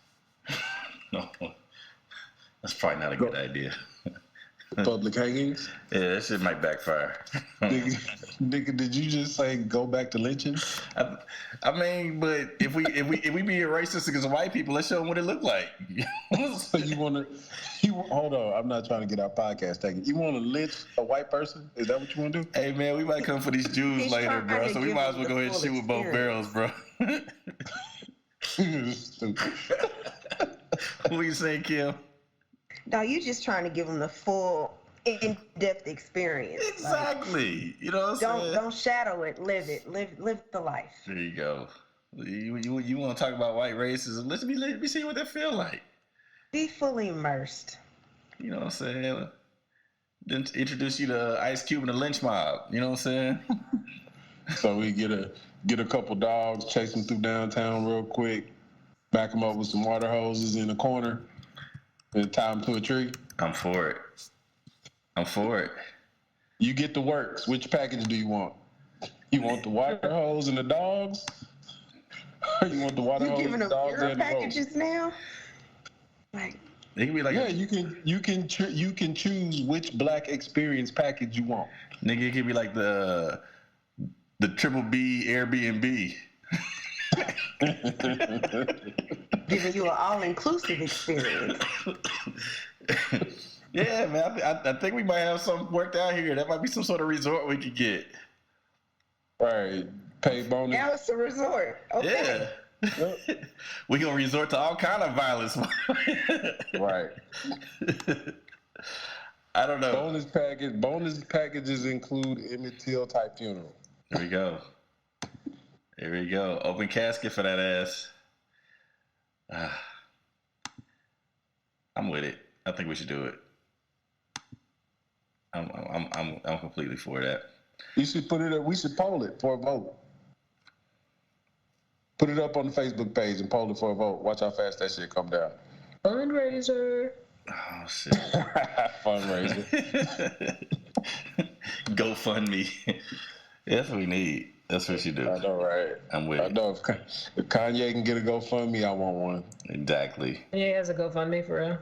No, that's probably not a good idea. Public hangings? Yeah, that shit might backfire. Nigga, did you just say go back to lynching? I mean, but if we be racist against white people, let's show them what it look like. So hold on, I'm not trying to get our podcast taken. You want to lynch a white person? Is that what you want to do? Hey man, we might come for these Jews later, bro. So we might as well go ahead and shoot with both barrels, bro. Stupid. What you saying, Kim? No, you're just trying to give them the full, in-depth experience. Exactly. Like, you know what I'm saying? Don't shadow it. Live it. Live the life. There you go. You want to talk about white racism? Let me see what that feel like. Be fully immersed. You know what I'm saying? Then introduce you to Ice Cube and the lynch mob. You know what I'm saying? So we get a couple dogs, chase them through downtown real quick, back them up with some water hoses in the corner, and tie them to a tree. I'm for it. You get the works. Which package do you want? You want the water hose and the dogs? Or you want the water hose and the dogs and the packages now? Like, it can be like you can choose which black experience package you want. Nigga, it could be like the Triple B Airbnb. Giving you an all-inclusive experience. Yeah, man. I think we might have something worked out here. That might be some sort of resort we could get. Right. Pay bonus. Now it's a resort. Okay. Yeah. We gonna resort to all kind of violence. Right. I don't know. Bonus packages include Emmett Till type funeral. Here we go. Here we go. Open casket for that ass. I'm with it. I think we should do it. I'm completely for that. You should put it up. We should poll it for a vote. Put it up on the Facebook page and poll it for a vote. Watch how fast that shit come down. Fundraiser. Oh shit. Fundraiser. GoFundMe. That's what we need. That's what we should do. I know, right? I'm with it. I know if Kanye can get a GoFundMe, I want one. Exactly. Yeah, he has a GoFundMe for real.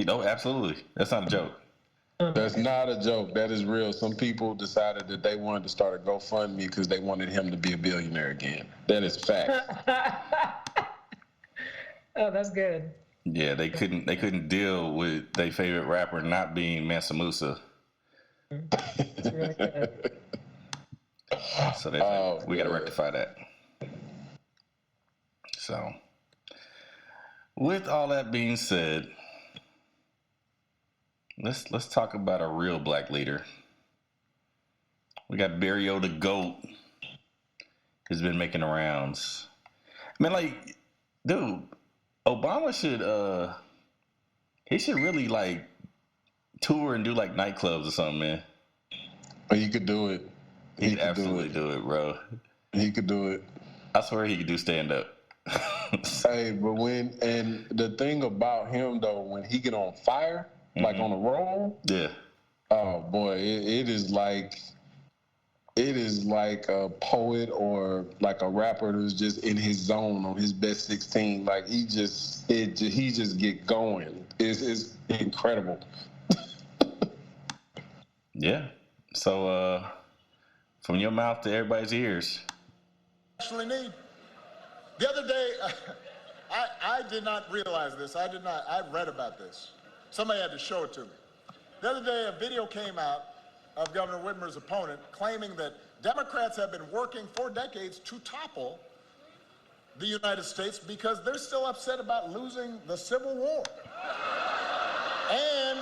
No, absolutely. That's not a joke. That's not a joke. That is real. Some people decided that they wanted to start a GoFundMe because they wanted him to be a billionaire again. That is fact. Oh, that's good. Yeah, they couldn't deal with their favorite rapper not being Mansa Musa. That's really good. So they think we got to rectify that. So, with all that being said, let's talk about a real black leader. We got Barrio the GOAT. Has been making the rounds. I mean, like, dude, Obama should he should really like tour and do like nightclubs or something, man. But he could do it. He could absolutely do it, bro. He could do it. I swear he could do stand up. Hey, but and the thing about him though, when he get on fire, like on a roll, yeah. Oh boy, it is like a poet or like a rapper who's just in his zone on his best 16. Like he just get going. It's incredible. Yeah. So from your mouth to everybody's ears. Actually need. The other day, I did not realize this. I read about this. Somebody had to show it to me. The other day, a video came out of Governor Whitmer's opponent claiming that Democrats have been working for decades to topple the United States because they're still upset about losing the Civil War. And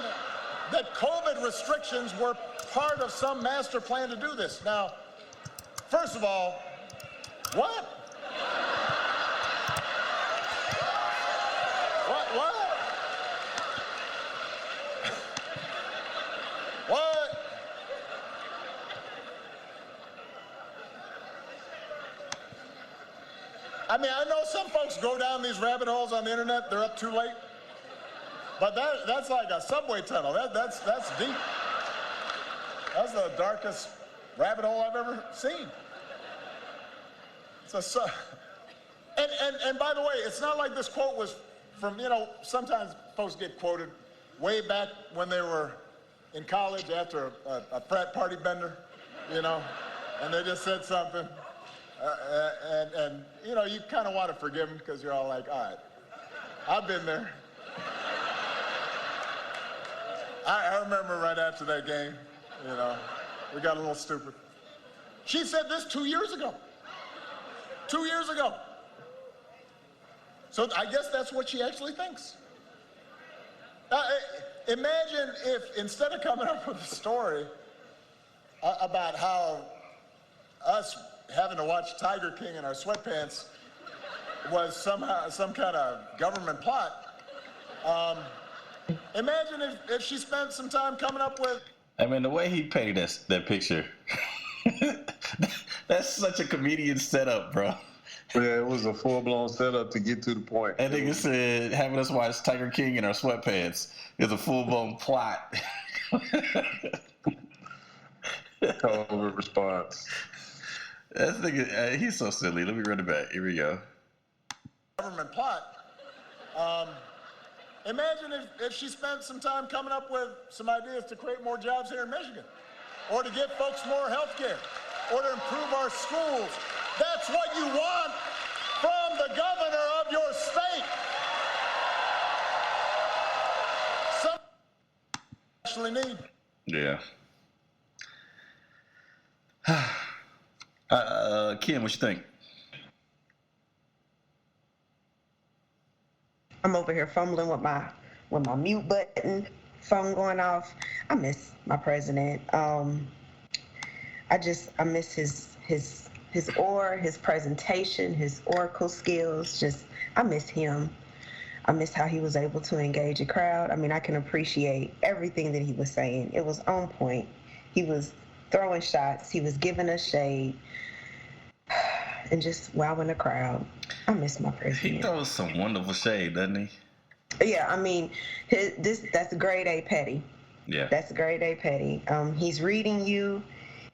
that COVID restrictions were part of some master plan to do this. Now, first of all, what? What? What? I mean, I know some folks go down these rabbit holes on the internet. They're up too late. But that's like a subway tunnel. That's deep. That's the darkest rabbit hole I've ever seen. And by the way, it's not like this quote was from, sometimes folks get quoted way back when they were in college after a frat party bender, and they just said something. And you kind of want to forgive them because you're all like, all right, I've been there. I remember right after that game, we got a little stupid. She said this 2 years ago. 2 years ago. So I guess that's what she actually thinks. Imagine if instead of coming up with a story about how us having to watch Tiger King in our sweatpants was somehow some kind of government plot, imagine if she spent some time coming up with... I mean, the way he painted that picture, that's such a comedian setup, bro. Yeah, it was a full-blown setup to get to the point. And nigga said having us watch Tiger King in our sweatpants is a full-blown plot. COVID response. That nigga, he's so silly. Let me run it back. Here we go. Government plot. Imagine if she spent some time coming up with some ideas to create more jobs here in Michigan, or to give folks more health care, or to improve our schools. That's what you want from the governor of your state. actually need. Yeah. Kim, what you think? I'm over here fumbling with my mute button, phone going off. I miss my president. I miss his aura, his presentation, his oracle skills. I miss him. I miss how he was able to engage a crowd. I mean, I can appreciate everything that he was saying. It was on point. He was throwing shots. He was giving us shade and just wowing the crowd. I miss my president. He throws some wonderful shade, doesn't he? Yeah, I mean, that's grade A petty. Yeah. That's grade A petty. He's reading you,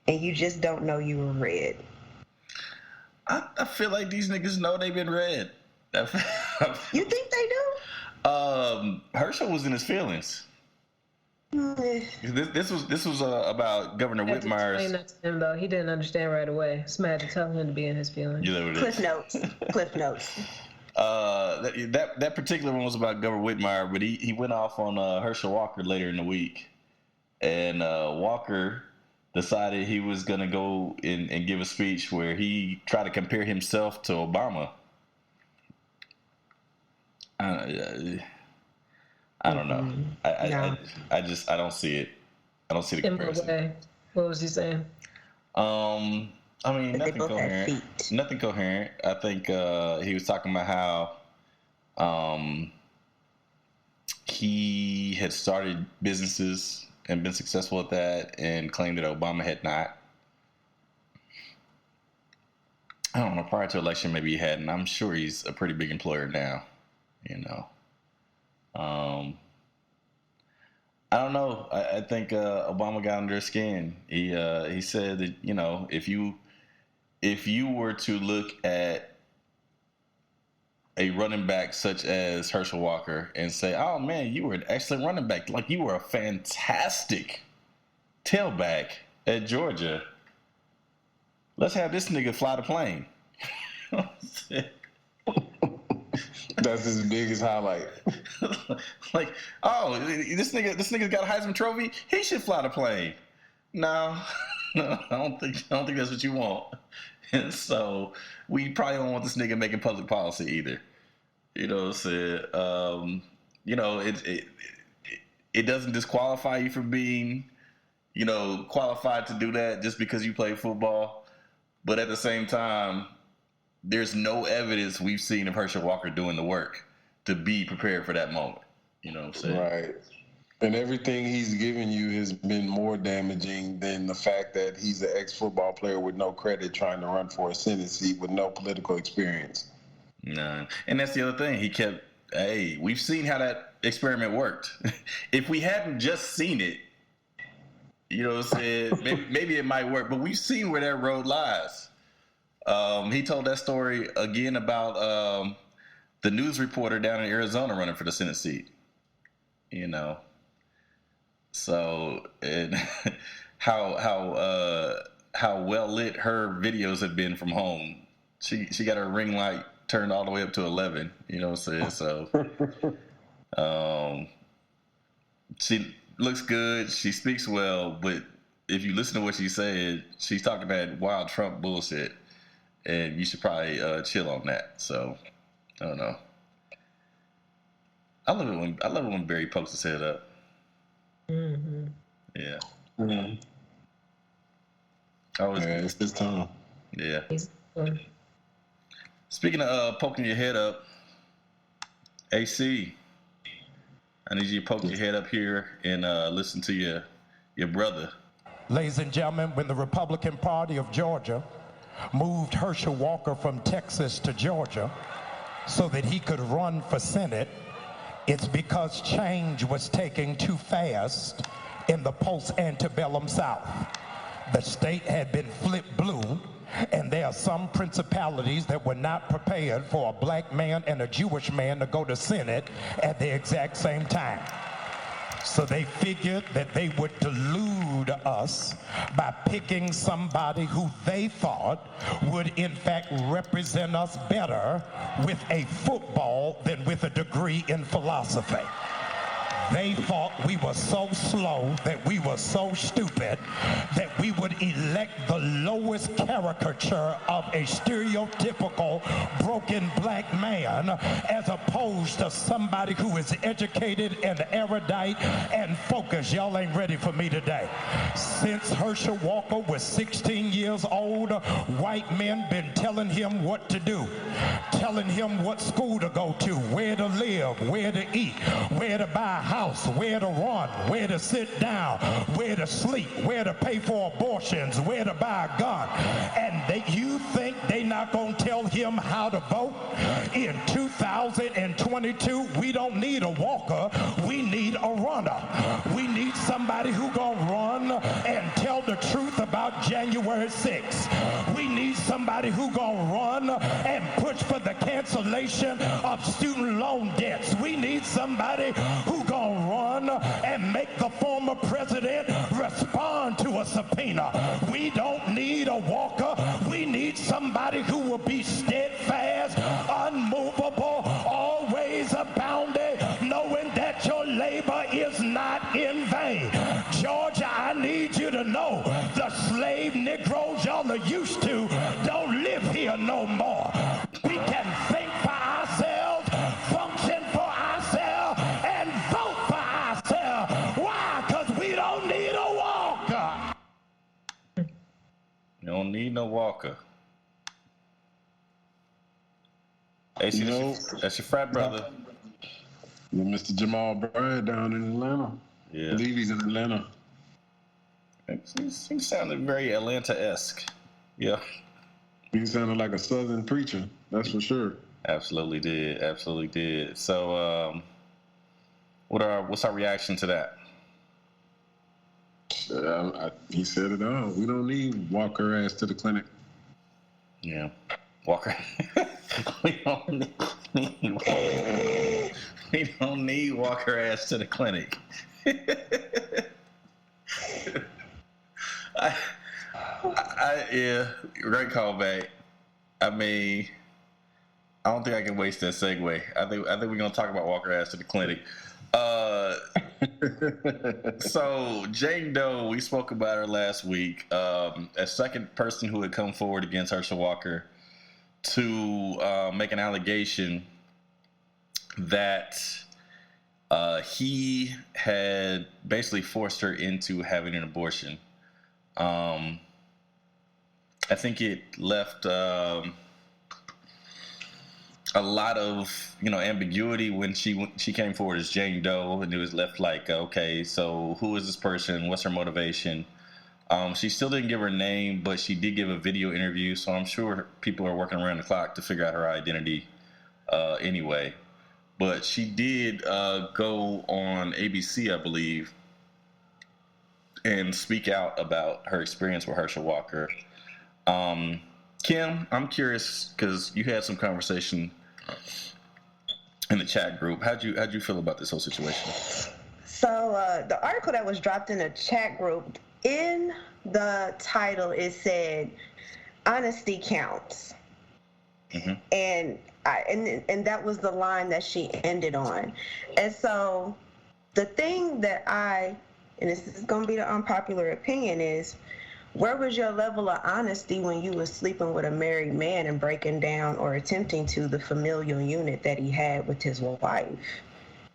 and you just don't know you were read. I feel like these niggas know they've been read. You think they do? Herschel was in his feelings. This was about Governor Whitmire's. Explain that to him though. He didn't understand right away. Somebody had to tell him to be in his feelings. You know what it Cliff is. notes. Cliff notes. That particular one was about Governor Whitmire, but he went off on Herschel Walker later in the week, and Walker decided he was gonna go and give a speech where he tried to compare himself to Obama. I don't know. I don't see it. I don't see the comparison. What was he saying? I mean, nothing coherent. Nothing coherent. I think he was talking about how he had started businesses and been successful at that, and claimed that Obama had not. I don't know. Prior to election, maybe he hadn't. I'm sure he's a pretty big employer now. You know. I don't know. I think Obama got under his skin. He said that, you know, if you were to look at a running back such as Herschel Walker and say, oh man, you were an excellent running back, like you were a fantastic tailback at Georgia, let's have this nigga fly the plane. That's his biggest highlight. Like, oh, this nigga got a Heisman Trophy. He should fly the plane. No, I don't think that's what you want. And so we probably don't want this nigga making public policy either. You know what I'm saying? You know, it doesn't disqualify you from being, you know, qualified to do that just because you play football. But at the same time, there's no evidence we've seen of Herschel Walker doing the work to be prepared for that moment. You know what I'm saying? Right. And everything he's given you has been more damaging than the fact that he's an ex-football player with no credit trying to run for a Senate seat with no political experience. No. And that's the other thing. He kept, hey, we've seen how that experiment worked. If we hadn't just seen it, you know what I'm saying, maybe it might work. But we've seen where that road lies. He told that story again about the news reporter down in Arizona running for the Senate seat. You know, so and how well lit her videos have been from home. She got her ring light turned all the way up to 11. You know what I'm saying? So, she looks good. She speaks well, but if you listen to what she said, she's talking that wild Trump bullshit. And you should probably chill on that. So, I don't know. I love it when Barry pokes his head up. Mm-hmm. Yeah. Mm-hmm. It's this time. Yeah. Speaking of poking your head up, AC, I need you to poke your head up here and listen to your brother. Ladies and gentlemen, when the Republican Party of Georgia moved Herschel Walker from Texas to Georgia so that he could run for Senate, it's because change was taking too fast in the post-antebellum South. The state had been flipped blue, and there are some principalities that were not prepared for a black man and a Jewish man to go to Senate at the exact same time. So they figured that they would delude us by picking somebody who they thought would in fact represent us better with a football than with a degree in philosophy. They thought we were so slow, that we were so stupid, that we would elect the lowest caricature of a stereotypical broken black man as opposed to somebody who is educated and erudite and focused. Y'all ain't ready for me today. Since Herschel Walker was 16 years old, white men been telling him what to do, telling him what school to go to, where to live, where to eat, where to buy a house, where to run, where to sit down, where to sleep, where to pay for abortions, where to buy a gun. And you think they not gonna tell him how to vote? In 2022, we don't need a walker, we need a runner. We need somebody who gonna run and tell the truth about January 6th. We need somebody who gonna run and push for the cancellation of student loan debts. We need somebody who gonna run and make the former president respond to a subpoena. We don't need a walker. We need somebody who will be steadfast, unmovable, always abounding, knowing that your labor is not in vain. Georgia, I need you to know the slave Negroes y'all are used to don't live here no more. We can think for ourselves, function for ourselves, and vote for ourselves. Why? Because we don't need a walker. You don't need no walker. Hey, see, that's your frat brother. Mr. Jamal Bryant down in Atlanta. Yeah. I believe he's in Atlanta. He sounded very Atlanta-esque. Yeah. He sounded like a Southern preacher, that's for sure. Absolutely did. So, what's our reaction to that? He said it all. We don't need Walker ass to the clinic. Yeah, Walker. we don't need Walker ass to the clinic. Yeah, great callback. I mean, I don't think I can waste that segue. I think we're gonna talk about Walker ass to the clinic. So Jane Doe, we spoke about her last week. A second person who had come forward against Herschel Walker to make an allegation that he had basically forced her into having an abortion. I think it left a lot of ambiguity when she came forward as Jane Doe, and it was left like, okay, so who is this person? What's her motivation? She still didn't give her name, but she did give a video interview, so I'm sure people are working around the clock to figure out her identity anyway. But she did go on ABC, I believe, and speak out about her experience with Herschel Walker. Kim, I'm curious because you had some conversation in the chat group. How'd you feel about this whole situation? So the article that was dropped in the chat group, in the title it said honesty counts. Mm-hmm. And that was the line that she ended on. And so the thing that and this is going to be the unpopular opinion, is where was your level of honesty when you was sleeping with a married man and breaking down or attempting to the familial unit that he had with his wife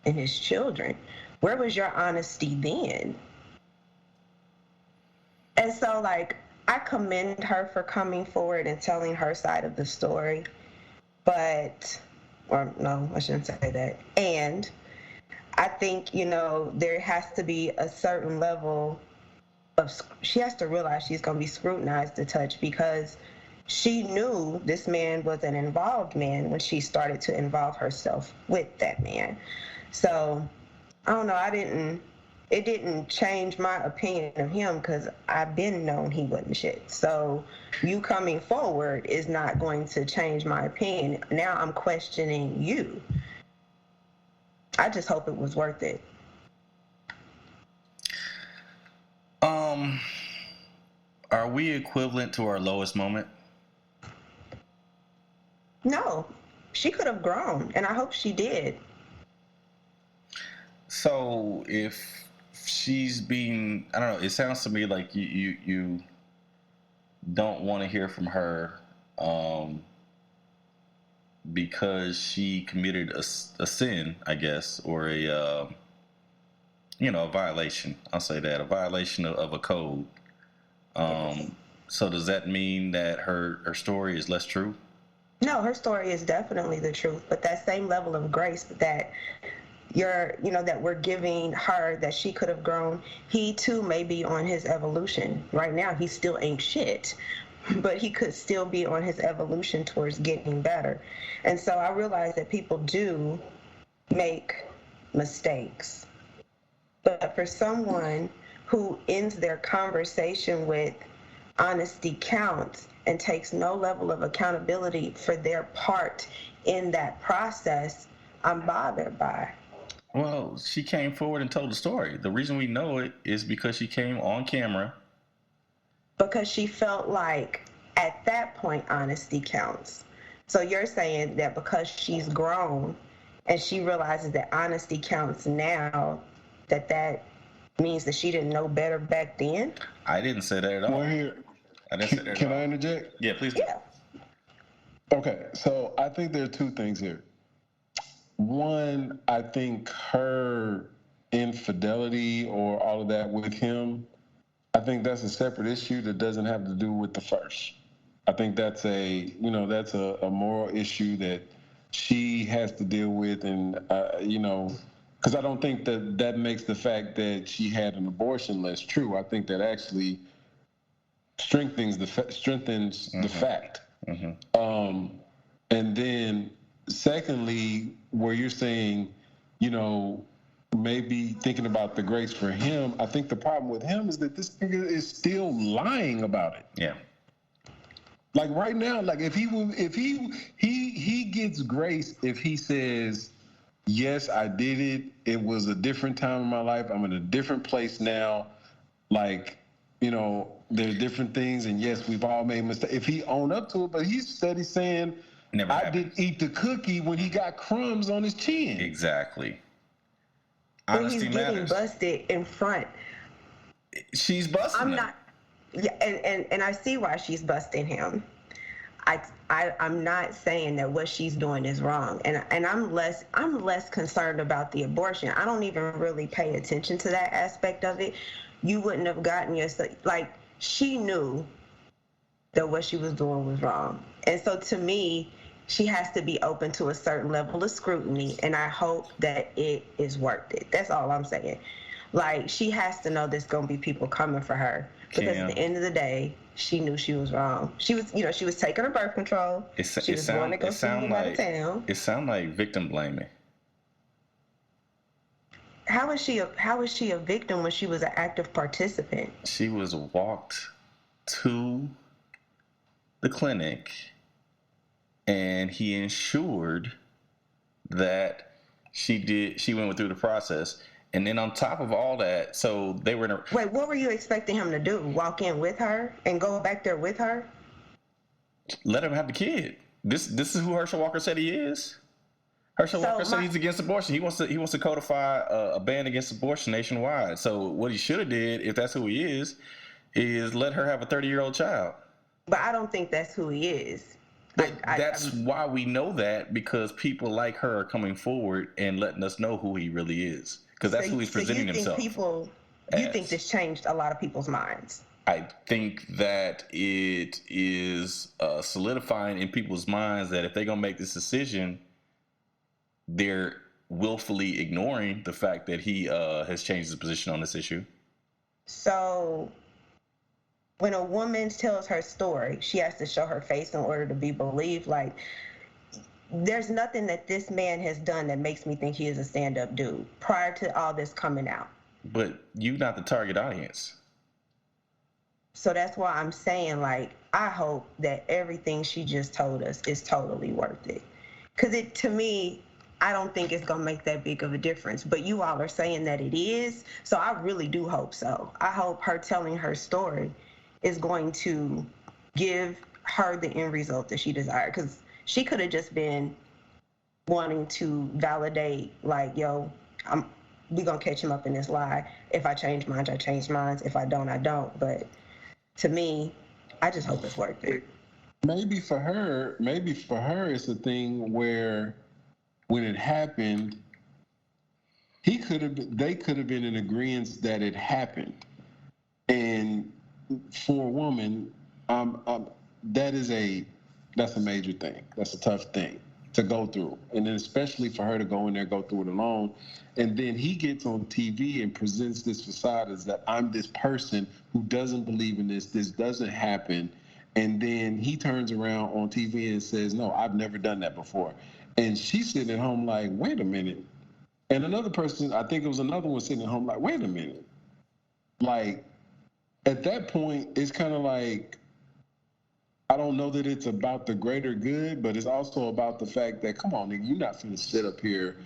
and his children? Where was your honesty then? And so, I commend her for coming forward and telling her side of the story. Or no, I shouldn't say that. And I think, there has to be a certain level she has to realize she's going to be scrutinized a touch, because she knew this man was an involved man when she started to involve herself with that man. So, I don't know, it didn't change my opinion of him, because I've been known he wasn't shit. So, you coming forward is not going to change my opinion. Now I'm questioning you. I just hope it was worth it. Are we equivalent to our lowest moment? No, she could have grown, and I hope she did. So if she's being, I don't know, it sounds to me like you don't want to hear from her because she committed a sin, I guess, or a violation. I'll say that, a violation of a code. So does that mean that her story is less true? No, her story is definitely the truth, but that same level of grace that that we're giving her, that she could have grown, he too may be on his evolution. Right now, he still ain't shit, but he could still be on his evolution towards getting better. And so I realize that people do make mistakes. But for someone who ends their conversation with honesty counts and takes no level of accountability for their part in that process, I'm bothered by. Well, she came forward and told the story. The reason we know it is because she came on camera. Because she felt like at that point honesty counts. So you're saying that because she's grown and she realizes that honesty counts now, that means that she didn't know better back then? I didn't say that at all. Well, here, I didn't say that can at all. I interject? Yeah, please do. Yeah. Okay, so I think there are two things here. One, I think her infidelity or all of that with him, I think that's a separate issue that doesn't have to do with the first. I think that's a moral issue that she has to deal with, and because I don't think that makes the fact that she had an abortion less true. I think that actually strengthens the fact. Mm-hmm. And then secondly, where you're saying, maybe thinking about the grace for him, I think the problem with him is that this nigga is still lying about it. Yeah. Like right now, like if he gets grace if he says, yes, I did it. It was a different time in my life. I'm in a different place now. Like, there's different things, and yes, we've all made mistakes. If he owned up to it, but he's steady saying, I didn't eat the cookie when he got crumbs on his chin. Exactly. Honesty Honesty he's getting matters. busted in front. She's busting him. Yeah, and I see why she's busting him. I'm not saying that what she's doing is wrong, and I'm less concerned about the abortion. I don't even really pay attention to that aspect of it. You wouldn't have gotten yourself, like, she knew that what she was doing was wrong, and so to me, she has to be open to a certain level of scrutiny, and I hope that it is worth it. That's all I'm saying. Like, she has to know there's gonna be people coming for her, because at the end of the day, she knew she was wrong. She was taking her birth control. She was going to go see him out of town. It sounds like victim blaming. How is she a victim when she was an active participant? She was walked to the clinic, and he ensured that she went through the process. And then on top of all that, so they were in a... Wait, what were you expecting him to do? Walk in with her and go back there with her? Let him have the kid. This is who Herschel Walker said he is. Herschel Walker said he's against abortion. He wants to codify a ban against abortion nationwide. So what he should have did, if that's who he is let her have a 30-year-old child. But I don't think that's who he is. That's why we know that, because people like her are coming forward and letting us know who he really is. Because that's who he's presenting himself. You think this changed a lot of people's minds? I think that it is solidifying in people's minds that if they're going to make this decision, they're willfully ignoring the fact that he has changed his position on this issue. So when a woman tells her story, she has to show her face in order to be believed. Like, there's nothing that this man has done that makes me think he is a stand-up dude prior to all this coming out. But you're not the target audience. So that's why I'm saying, like, I hope that everything she just told us is totally worth it. Because to me, I don't think it's going to make that big of a difference. But you all are saying that it is. So I really do hope so. I hope her telling her story is going to give her the end result that she desired. Because she could have just been wanting to validate, like, yo, we gonna catch him up in this lie. If I change minds, I change minds. If I don't, I don't. But to me, I just hope it's worth it. Maybe for her, it's a thing where when it happened, they could have been in agreement that it happened. And for a woman, that's a major thing. That's a tough thing to go through. And then especially for her to go in there, go through it alone. And then he gets on TV and presents this facade as that I'm this person who doesn't believe in this doesn't happen. And then he turns around on TV and says, no, I've never done that before. And she's sitting at home like, wait a minute. And another person, I think it was another one sitting at home like, wait a minute. Like, at that point, it's kind of like, I don't know that it's about the greater good, but it's also about the fact that, come on, nigga, you're not finna sit up here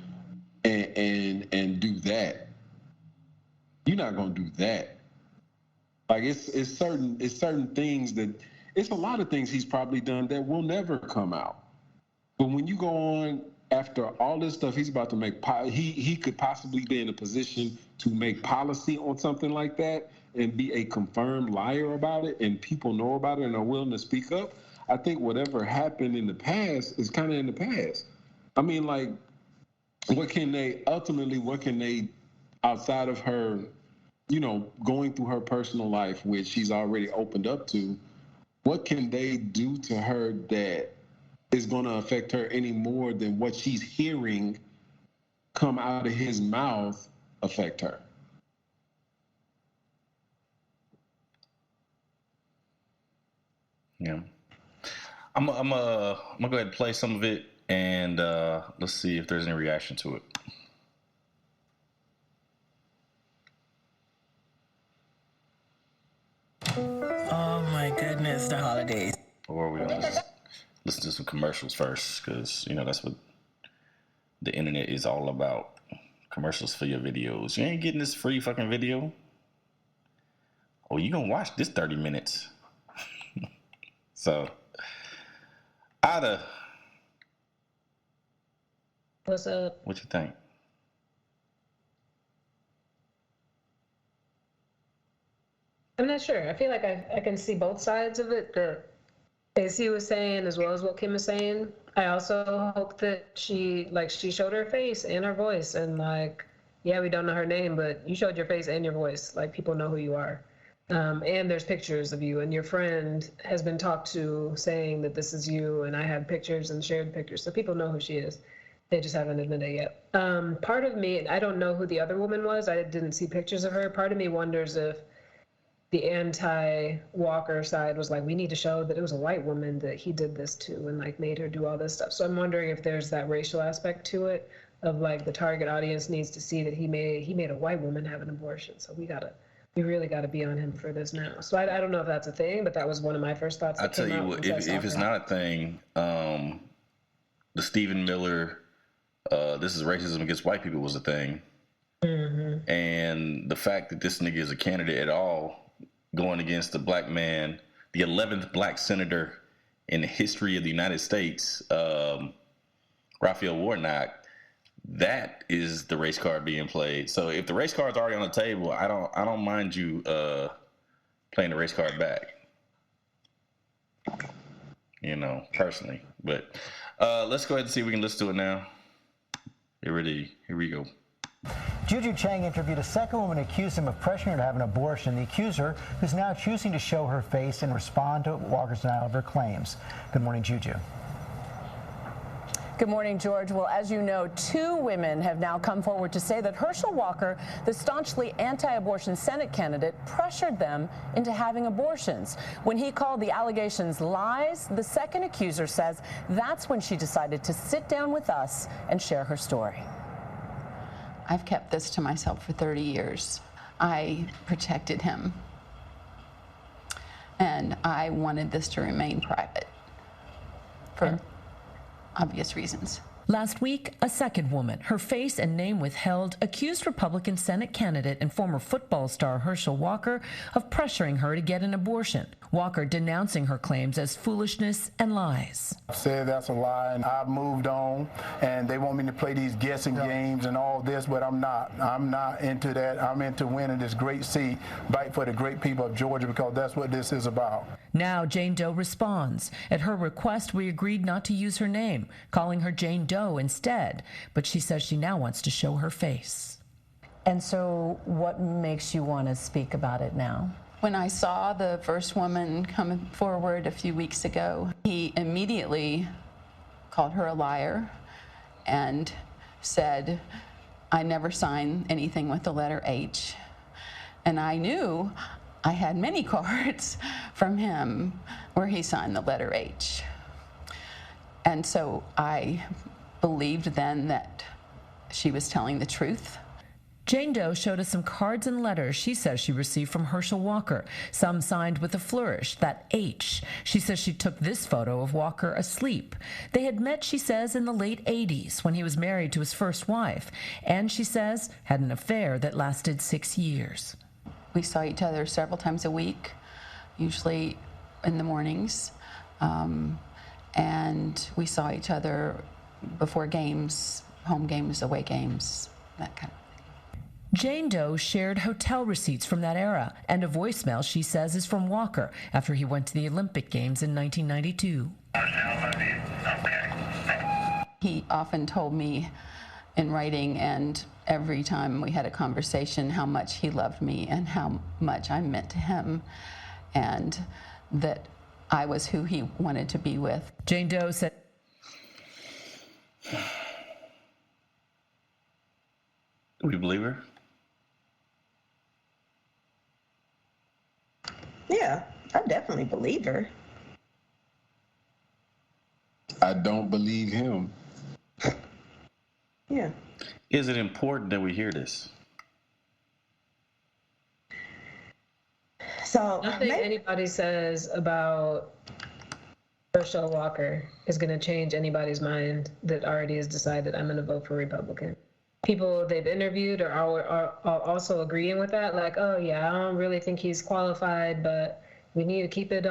and do that. You're not gonna do that. Like, it's certain things that, it's a lot of things he's probably done that will never come out. But when you go on after all this stuff, he's about to make, he could possibly be in a position to make policy on something like that and be a confirmed liar about it, and people know about it and are willing to speak up. I think whatever happened in the past is kind of in the past. I mean, like, what can they, outside of her, you know, going through her personal life, which she's already opened up to, what can they do to her that is going to affect her any more than what she's hearing come out of his mouth affect her? Yeah. I'm gonna go ahead and play some of it, and let's see if there's any reaction to it. Oh my goodness, the holidays. Or we're gonna just listen to some commercials first, because you know that's what the internet is all about. Commercials for your videos. You ain't getting this free fucking video. Oh, you gonna watch this 30 minutes. So, Ada. What's up? What you think? I'm not sure. I feel like I can see both sides of it, that AC was saying as well as what Kim was saying. I also hope that she showed her face and her voice, and like, yeah, we don't know her name, but you showed your face and your voice. Like, people know who you are. And there's pictures of you, and your friend has been talked to saying that this is you, and I have pictures and shared pictures, so people know who she is. They just haven't admitted it yet. Part of me, I don't know who the other woman was. I didn't see pictures of her. Part of me wonders if the anti-Walker side was like, we need to show that it was a white woman that he did this to, and like made her do all this stuff. So I'm wondering if there's that racial aspect to it, of like the target audience needs to see that he made a white woman have an abortion. So we really got to be on him for this now. So I don't know if that's a thing, but that was one of my first thoughts. I tell you what, if it's not a thing, the Stephen Miller, this is racism against white people was a thing. Mm-hmm. And the fact that this nigga is a candidate at all, going against the black man, the 11th black senator in the history of the United States, Raphael Warnock, that is the race card being played. So if the race card's already on the table, I don't mind you playing the race card back. You know, personally. But let's go ahead and see if we can listen to it now. Here we go. Juju Chang interviewed a second woman accused him of pressuring her to have an abortion. The accuser, who's now choosing to show her face and respond to Walker's denial of her claims. Good morning, Juju. Good morning, George. Well, as you know, 2 women have now come forward to say that Herschel Walker, the staunchly anti-abortion Senate candidate, pressured them into having abortions. When he called the allegations lies, the second accuser says that's when she decided to sit down with us and share her story. I've kept this to myself for 30 years. I protected him, and I wanted this to remain private for obvious reasons. Last week, a second woman, her face and name withheld, accused Republican Senate candidate and former football star Herschel Walker of pressuring her to get an abortion. Walker denouncing her claims as foolishness and lies. I've said that's a lie, and I've moved on, and they want me to play these guessing games and all this, but I'm not. I'm not into that. I'm into winning this great seat, fight for the great people of Georgia, because that's what this is about. Now Jane Doe responds. At her request, we agreed not to use her name, calling her Jane Doe instead, but she says she now wants to show her face. And so what makes you want to speak about it now? When I saw the first woman come forward a few weeks ago, he immediately called her a liar and said, I never signed anything with the letter H. And I knew I had many cards from him where he signed the letter H. And so I believed then that she was telling the truth. Jane Doe showed us some cards and letters she says she received from Herschel Walker, some signed with a flourish, that H. She says she took this photo of Walker asleep. They had met, she says, in the late 80s when he was married to his first wife, and she says had an affair that lasted 6 years. We saw each other several times a week, usually in the mornings, and we saw each other before games, home games, away games, that kind of thing. Jane Doe shared hotel receipts from that era and a voicemail she says is from Walker after he went to the Olympic Games in 1992. He often told me in writing and every time we had a conversation how much he loved me and how much I meant to him and that I was who he wanted to be with. Jane Doe said, Do we believe her? Yeah, I definitely believe her. I don't believe him. Yeah. Is it important that we hear this? So nothing anybody says about Herschel Walker is going to change anybody's mind that already has decided I'm going to vote for Republican. People they've interviewed are also agreeing with that, like, oh yeah, I don't really think he's qualified, but we need to keep it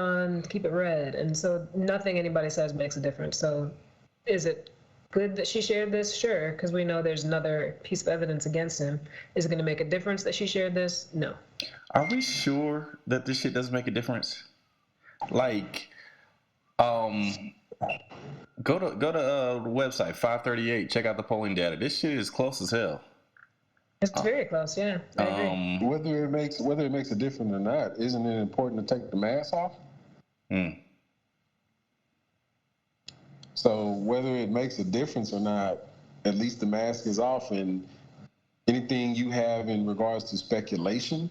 red. And so nothing anybody says makes a difference. So is it good that she shared this? Sure, because we know there's another piece of evidence against him. Is it going to make a difference that she shared this? No. Are we sure that this shit doesn't make a difference? Like, go to the website 538. Check out the polling data. This shit is close as hell. It's very close, yeah. I agree. Whether it makes a difference or not, isn't it important to take the mask off? So whether it makes a difference or not, at least the mask is off, and anything you have in regards to speculation,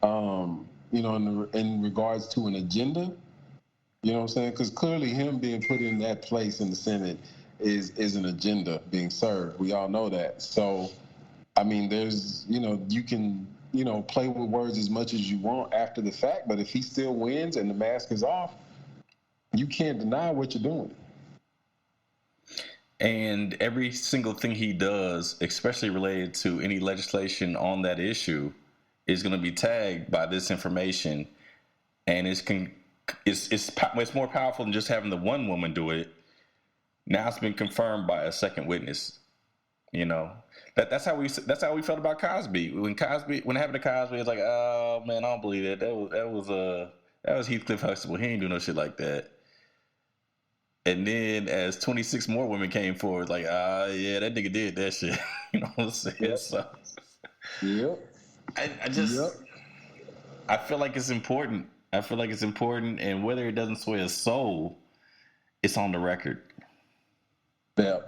in regards to an agenda. You know what I'm saying? Because clearly him being put in that place in the Senate is an agenda being served. We all know that. So, I mean, there's, you can, play with words as much as you want after the fact, but if he still wins and the mask is off, you can't deny what you're doing. And every single thing he does, especially related to any legislation on that issue, is going to be tagged by this information, and it's more powerful than just having the one woman do it. Now it's been confirmed by a second witness. That's how we felt about Cosby. When it happened to Cosby, it's like, oh man, I don't believe it. That was Heathcliff Huxtable. He ain't do no shit like that. And then as 26 more women came forward, like, yeah, that nigga did that shit. You know what I'm saying? Yep. So, yep. I feel like it's important. And whether it doesn't sway a soul, it's on the record. Yeah,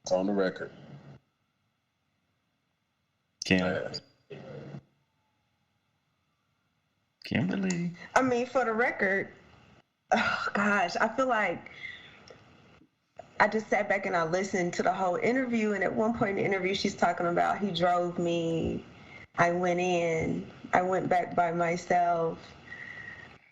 it's on the record. Kimberly. I mean, for the record, oh gosh, I feel like I just sat back and I listened to the whole interview, and at one point in the interview, she's talking about he drove me, I went in, I went back by myself.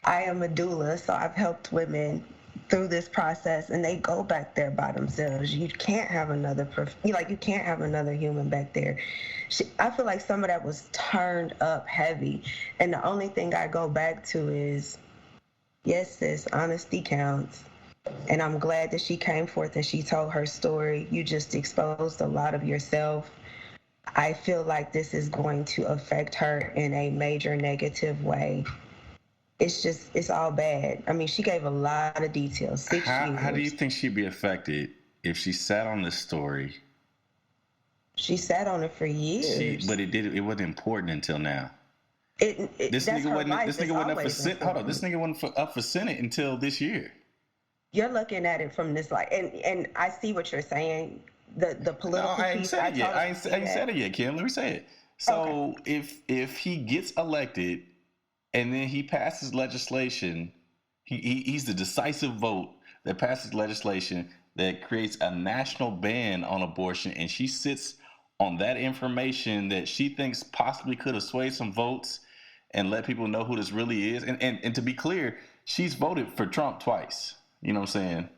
I am a doula, so I've helped women through this process and they go back there by themselves. You can't have another you can't have another human back there. I feel like some of that was turned up heavy, and the only thing I go back to is, yes, sis, honesty counts. And I'm glad that she came forth and she told her story. You just exposed a lot of yourself. I feel like this is going to affect her in a major negative way. It's all bad. I mean, she gave a lot of details. 6 years. How do you think she'd be affected if she sat on this story? She sat on it for years. But it wasn't important until now. This nigga wasn't up for Senate. Hold on, this nigga wasn't up for Senate until this year. You're looking at it from this and I see what you're saying. The political. No, I ain't said it yet. I ain't said it yet, Kim. Let me say it. So if he gets elected and then he passes legislation, he's the decisive vote that passes legislation that creates a national ban on abortion, and she sits on that information that she thinks possibly could have swayed some votes and let people know who this really is. And to be clear, she's voted for Trump twice. You know what I'm saying?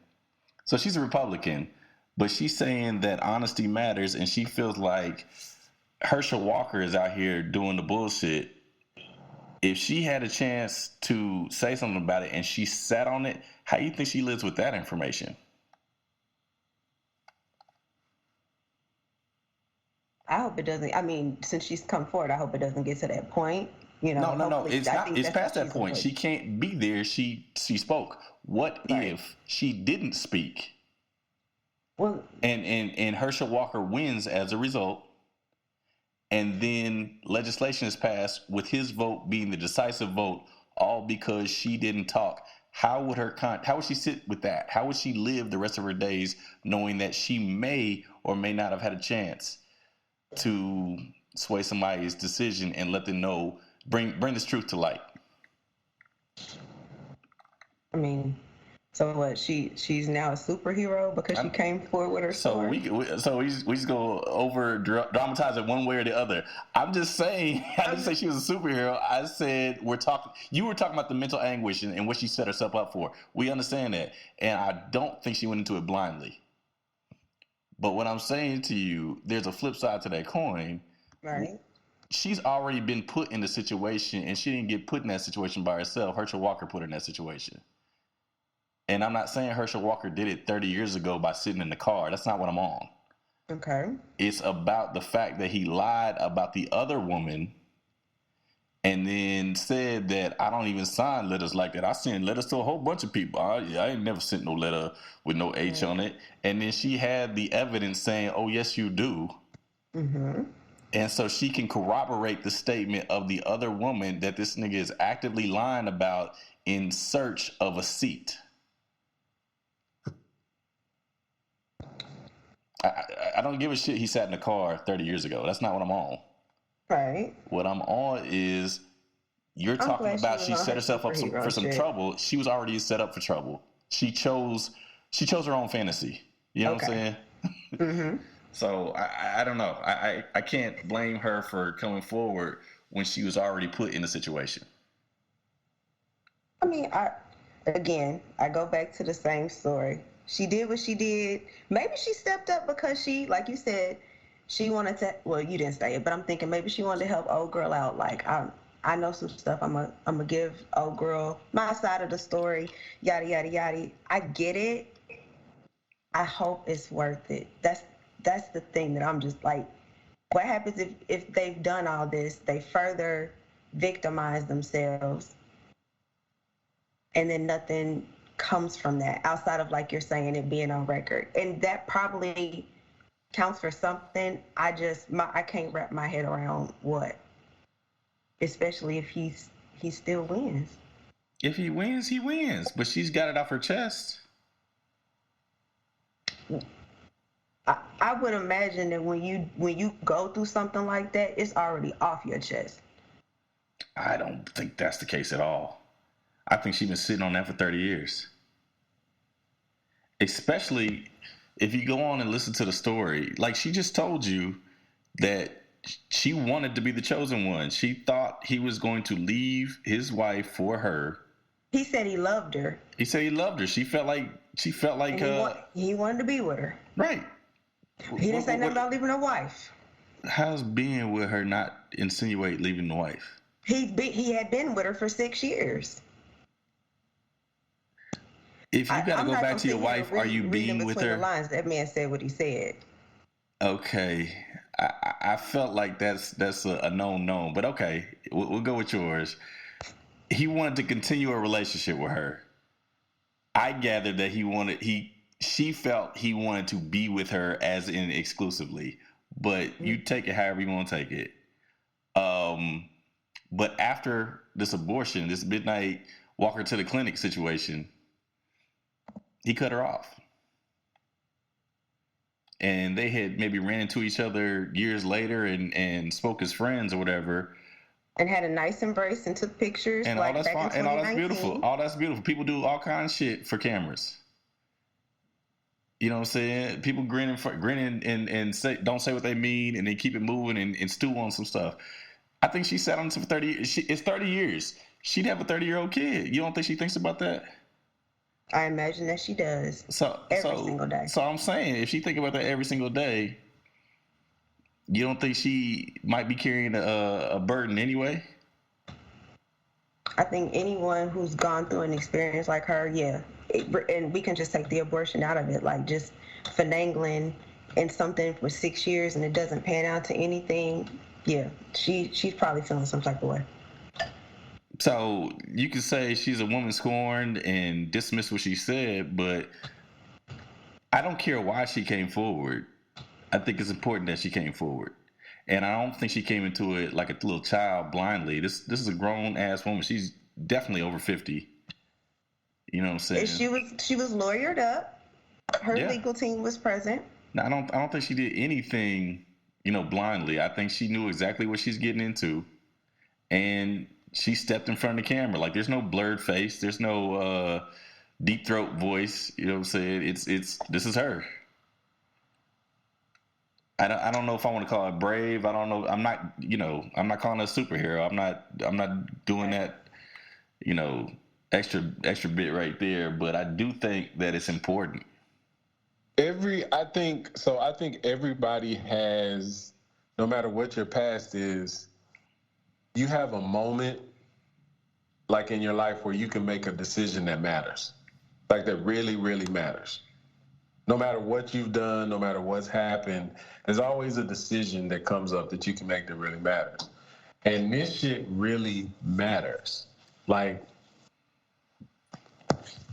So she's a Republican, but she's saying that honesty matters, and she feels like Herschel Walker is out here doing the bullshit. If she had a chance to say something about it and she sat on it, how do you think she lives with that information? I hope it doesn't. I mean, since she's come forward, I hope it doesn't get to that point. You know, no. It's not. It's past that point. She can't be there. She spoke. What if she didn't speak? Well, and Herschel Walker wins as a result, and then legislation is passed with his vote being the decisive vote, all because she didn't talk. How would she sit with that? How would she live the rest of her days knowing that she may or may not have had a chance to sway somebody's decision and let them know, bring this truth to light? I mean, so what? She's now a superhero because she came forward with her story. We just go over dramatize it one way or the other. I'm just saying. I didn't say she was a superhero. I said you were talking about the mental anguish and what she set herself up for. We understand that, and I don't think she went into it blindly. But what I'm saying to you, there's a flip side to that coin. Right. She's already been put in the situation, and she didn't get put in that situation by herself. Herschel Walker put her in that situation. And I'm not saying Herschel Walker did it 30 years ago by sitting in the car. That's not what I'm on. Okay. It's about the fact that he lied about the other woman and then said that I don't even sign letters like that. I send letters to a whole bunch of people. I ain't never sent no letter with no H on it. And then she had the evidence saying, oh, yes, you do. Mm-hmm. And so she can corroborate the statement of the other woman that this nigga is actively lying about in search of a seat. I don't give a shit he sat in the car 30 years ago. That's not what I'm on. Right. What I'm on is you're talking about she set herself up for some trouble. She was already set up for trouble. She chose her own fantasy. You know what I'm saying? Mm-hmm. So I don't know. I can't blame her for coming forward when she was already put in the situation. I mean, I go back to the same story. She did what she did. Maybe she stepped up because she, like you said, she wanted to, well, you didn't say it, but I'm thinking maybe she wanted to help old girl out. Like, I know some stuff. I'm gonna give old girl my side of the story, yada, yada, yada. I get it. I hope it's worth it. That's the thing that I'm just like, what happens if they've done all this, they further victimize themselves, and then nothing comes from that outside of, like you're saying, it being on record, and that probably counts for something. I can't wrap my head around what, especially if he still wins. If he wins, he wins. But she's got it off her chest. I would imagine that when you go through something like that, it's already off your chest. I don't think that's the case at all. I think she's been sitting on that for 30 years. Especially if you go on and listen to the story. Like, she just told you that she wanted to be the chosen one. She thought he was going to leave his wife for her He said he loved her. He said he loved her. She felt like he wanted to be with her. Right. He didn't say nothing about leaving her wife. How's being with her not insinuate leaving the wife? He had been with her for 6 years. If you got to go back to your wife, are you being with her? The lines, that man said what he said. Okay, I felt like that's a known, but okay, we'll go with yours. He wanted to continue a relationship with her. I gathered that she felt he wanted to be with her as in exclusively, but you take it however you want to take it. But after this abortion, this midnight Walker to the clinic situation, he cut her off. And they had maybe ran into each other years later and spoke as friends or whatever. And had a nice embrace and took pictures. And like all that's back fine. in And all that's beautiful. 2019. All that's beautiful. People do all kinds of shit for cameras. You know what I'm saying? People grin and say, don't say what they mean, and they keep it moving and stew on some stuff. I think she sat on it for 30 years. It's 30 years. She'd have a 30-year-old kid. You don't think she thinks about that? I imagine that she does. Every single day. So I'm saying, if she think about that every single day, you don't think she might be carrying a burden anyway? I think anyone who's gone through an experience like her, yeah. And we can just take the abortion out of it, like just finagling in something for 6 years and it doesn't pan out to anything. Yeah, she's probably feeling some type of way. So you could say she's a woman scorned and dismiss what she said, but I don't care why she came forward. I think it's important that she came forward. And I don't think she came into it like a little child blindly. This is a grown-ass woman. She's definitely over 50. You know what I'm saying? And she was lawyered up. Her legal team was present. No, I don't think she did anything, blindly. I think she knew exactly what she's getting into. And she stepped in front of the camera. Like, there's no blurred face. There's no deep throat voice. You know what I'm saying? This is her. I don't know if I want to call it brave. I don't know. I'm not calling her a superhero. I'm not doing that, extra bit right there. But I do think that it's important. I think everybody has, no matter what your past is, you have a moment like in your life where you can make a decision that matters, like that really, really matters. No matter what you've done, no matter what's happened, there's always a decision that comes up that you can make that really matters. And this shit really matters. Like,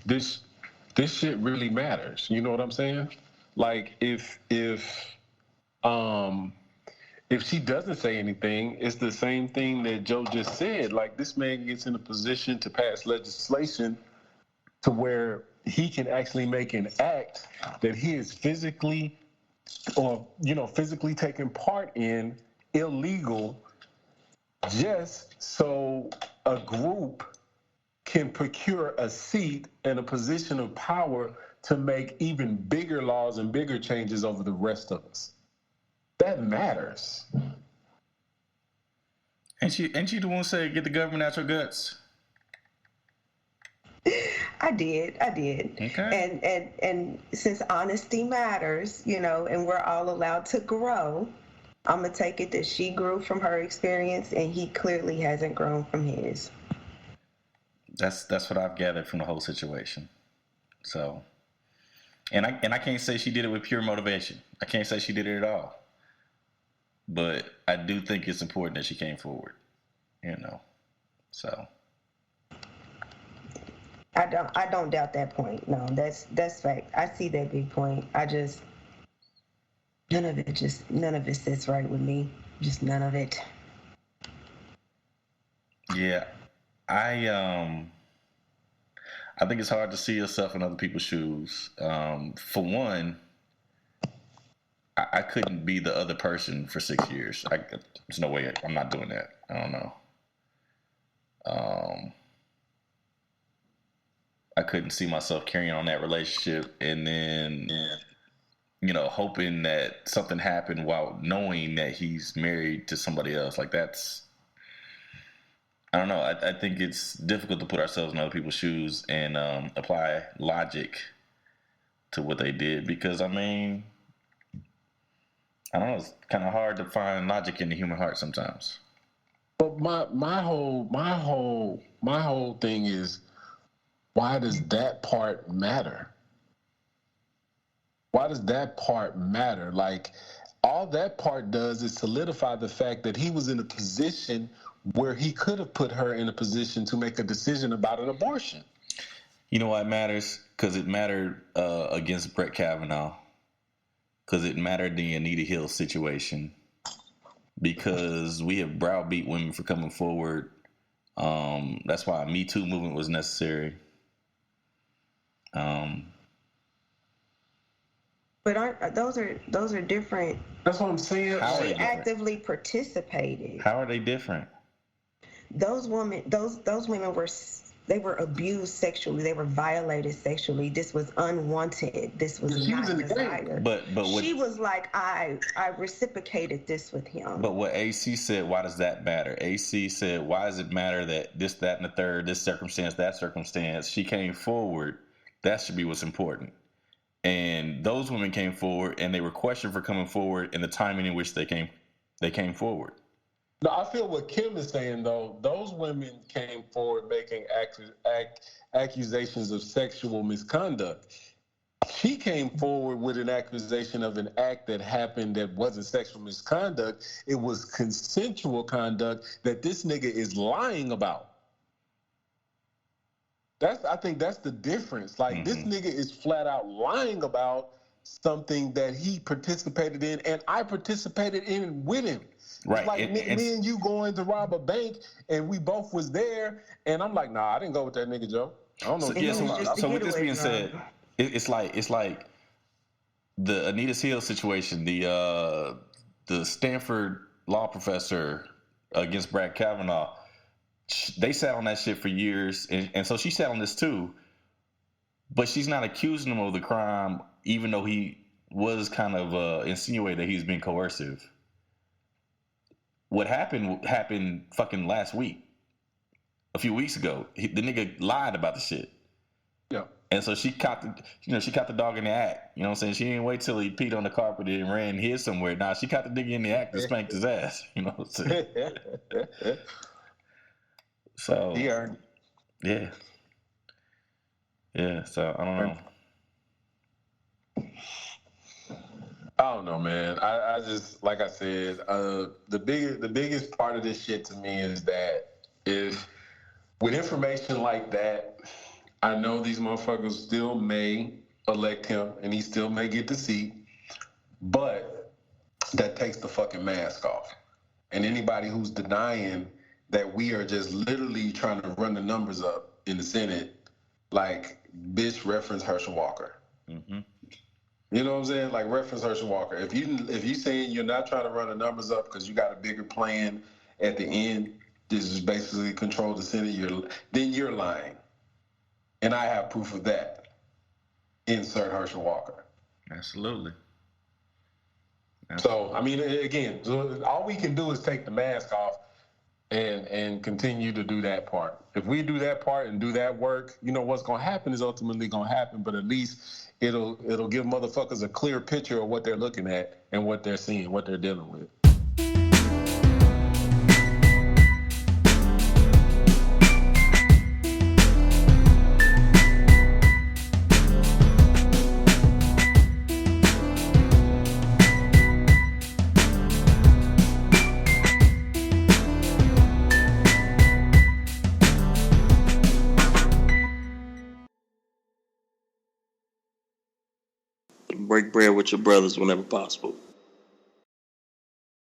this shit really matters. You know what I'm saying? Like, if she doesn't say anything, it's the same thing that Joe just said. Like, this man gets in a position to pass legislation to where he can actually make an act that he is physically taking part in illegal, just so a group can procure a seat and a position of power to make even bigger laws and bigger changes over the rest of us. That matters. Ain't you the one who said get the government out your guts? I did. Okay. And since honesty matters, and we're all allowed to grow, I'm gonna take it that she grew from her experience, and he clearly hasn't grown from his. That's what I've gathered from the whole situation. So, and I can't say she did it with pure motivation. I can't say she did it at all. But I do think it's important that she came forward, so. I don't doubt that point. No, that's fact. I see that big point. None of it sits right with me. Just none of it. Yeah. I think it's hard to see yourself in other people's shoes. For one, I couldn't be the other person for 6 years. There's no way I'm not doing that. I don't know. I couldn't see myself carrying on that relationship and then, hoping that something happened while knowing that he's married to somebody else. Like, I don't know. I think it's difficult to put ourselves in other people's shoes and apply logic to what they did because, I mean, I don't know. It's kind of hard to find logic in the human heart sometimes. But my whole thing is, why does that part matter? Why does that part matter? Like, all that part does is solidify the fact that he was in a position where he could have put her in a position to make a decision about an abortion. You know why it matters? Because it mattered against Brett Kavanaugh. Because it mattered the Anita Hill situation. Because we have browbeat women for coming forward. That's why a Me Too movement was necessary. But those are different. That's what I'm saying. How are they She different? actively participated. How are they different? Those women were abused sexually. They were violated sexually. This was unwanted. This was not desired. But what, she was like, I reciprocated this with him. But what AC said, why does that matter? AC said, why does it matter that this, that, and the third, this circumstance, that circumstance? She came forward. That should be what's important. And those women came forward, and they were questioned for coming forward in the timing in which they came forward. No, I feel what Kim is saying, though. Those women came forward making accusations of sexual misconduct. She came forward with an accusation of an act that happened that wasn't sexual misconduct. It was consensual conduct that this nigga is lying about. I think that's the difference. Like, this nigga is flat out lying about something that he participated in, and I participated in with him. Right. It's like me and you going to rob a bank, and we both was there, and I'm like, nah, I didn't go with that nigga, Joe. I don't know. So with this being said, it's like the Anita Hill situation, the Stanford law professor against Brett Kavanaugh. They sat on that shit for years, and so she sat on this too. But she's not accusing him of the crime, even though he was kind of insinuated that he's been coercive. What happened fucking last week, a few weeks ago. The nigga lied about the shit. Yeah. And so she caught the dog in the act. You know what I'm saying? She didn't wait till he peed on the carpet and ran here somewhere. Nah, she caught the nigga in the act and spanked his ass. You know what I'm saying? So he earned. Yeah. Yeah. So I don't know. I don't know, man. I just, like I said, the biggest part of this shit to me is that if with information like that, I know these motherfuckers still may elect him and he still may get the seat, but that takes the fucking mask off. And anybody who's denying that we are just literally trying to run the numbers up in the Senate, like, bitch, reference Herschel Walker. Mm-hmm. You know what I'm saying? Like, reference Herschel Walker. If you saying you're not trying to run the numbers up because you got a bigger plan at the end, this is basically control the Senate, then you're lying. And I have proof of that. Insert Herschel Walker. Absolutely. So, I mean, again, all we can do is take the mask off and continue to do that part. If we do that part and do that work, you know what's going to happen is ultimately going to happen, but at least it'll give motherfuckers a clear picture of what they're looking at and what they're seeing, what they're dealing with. Break bread with your brothers whenever possible.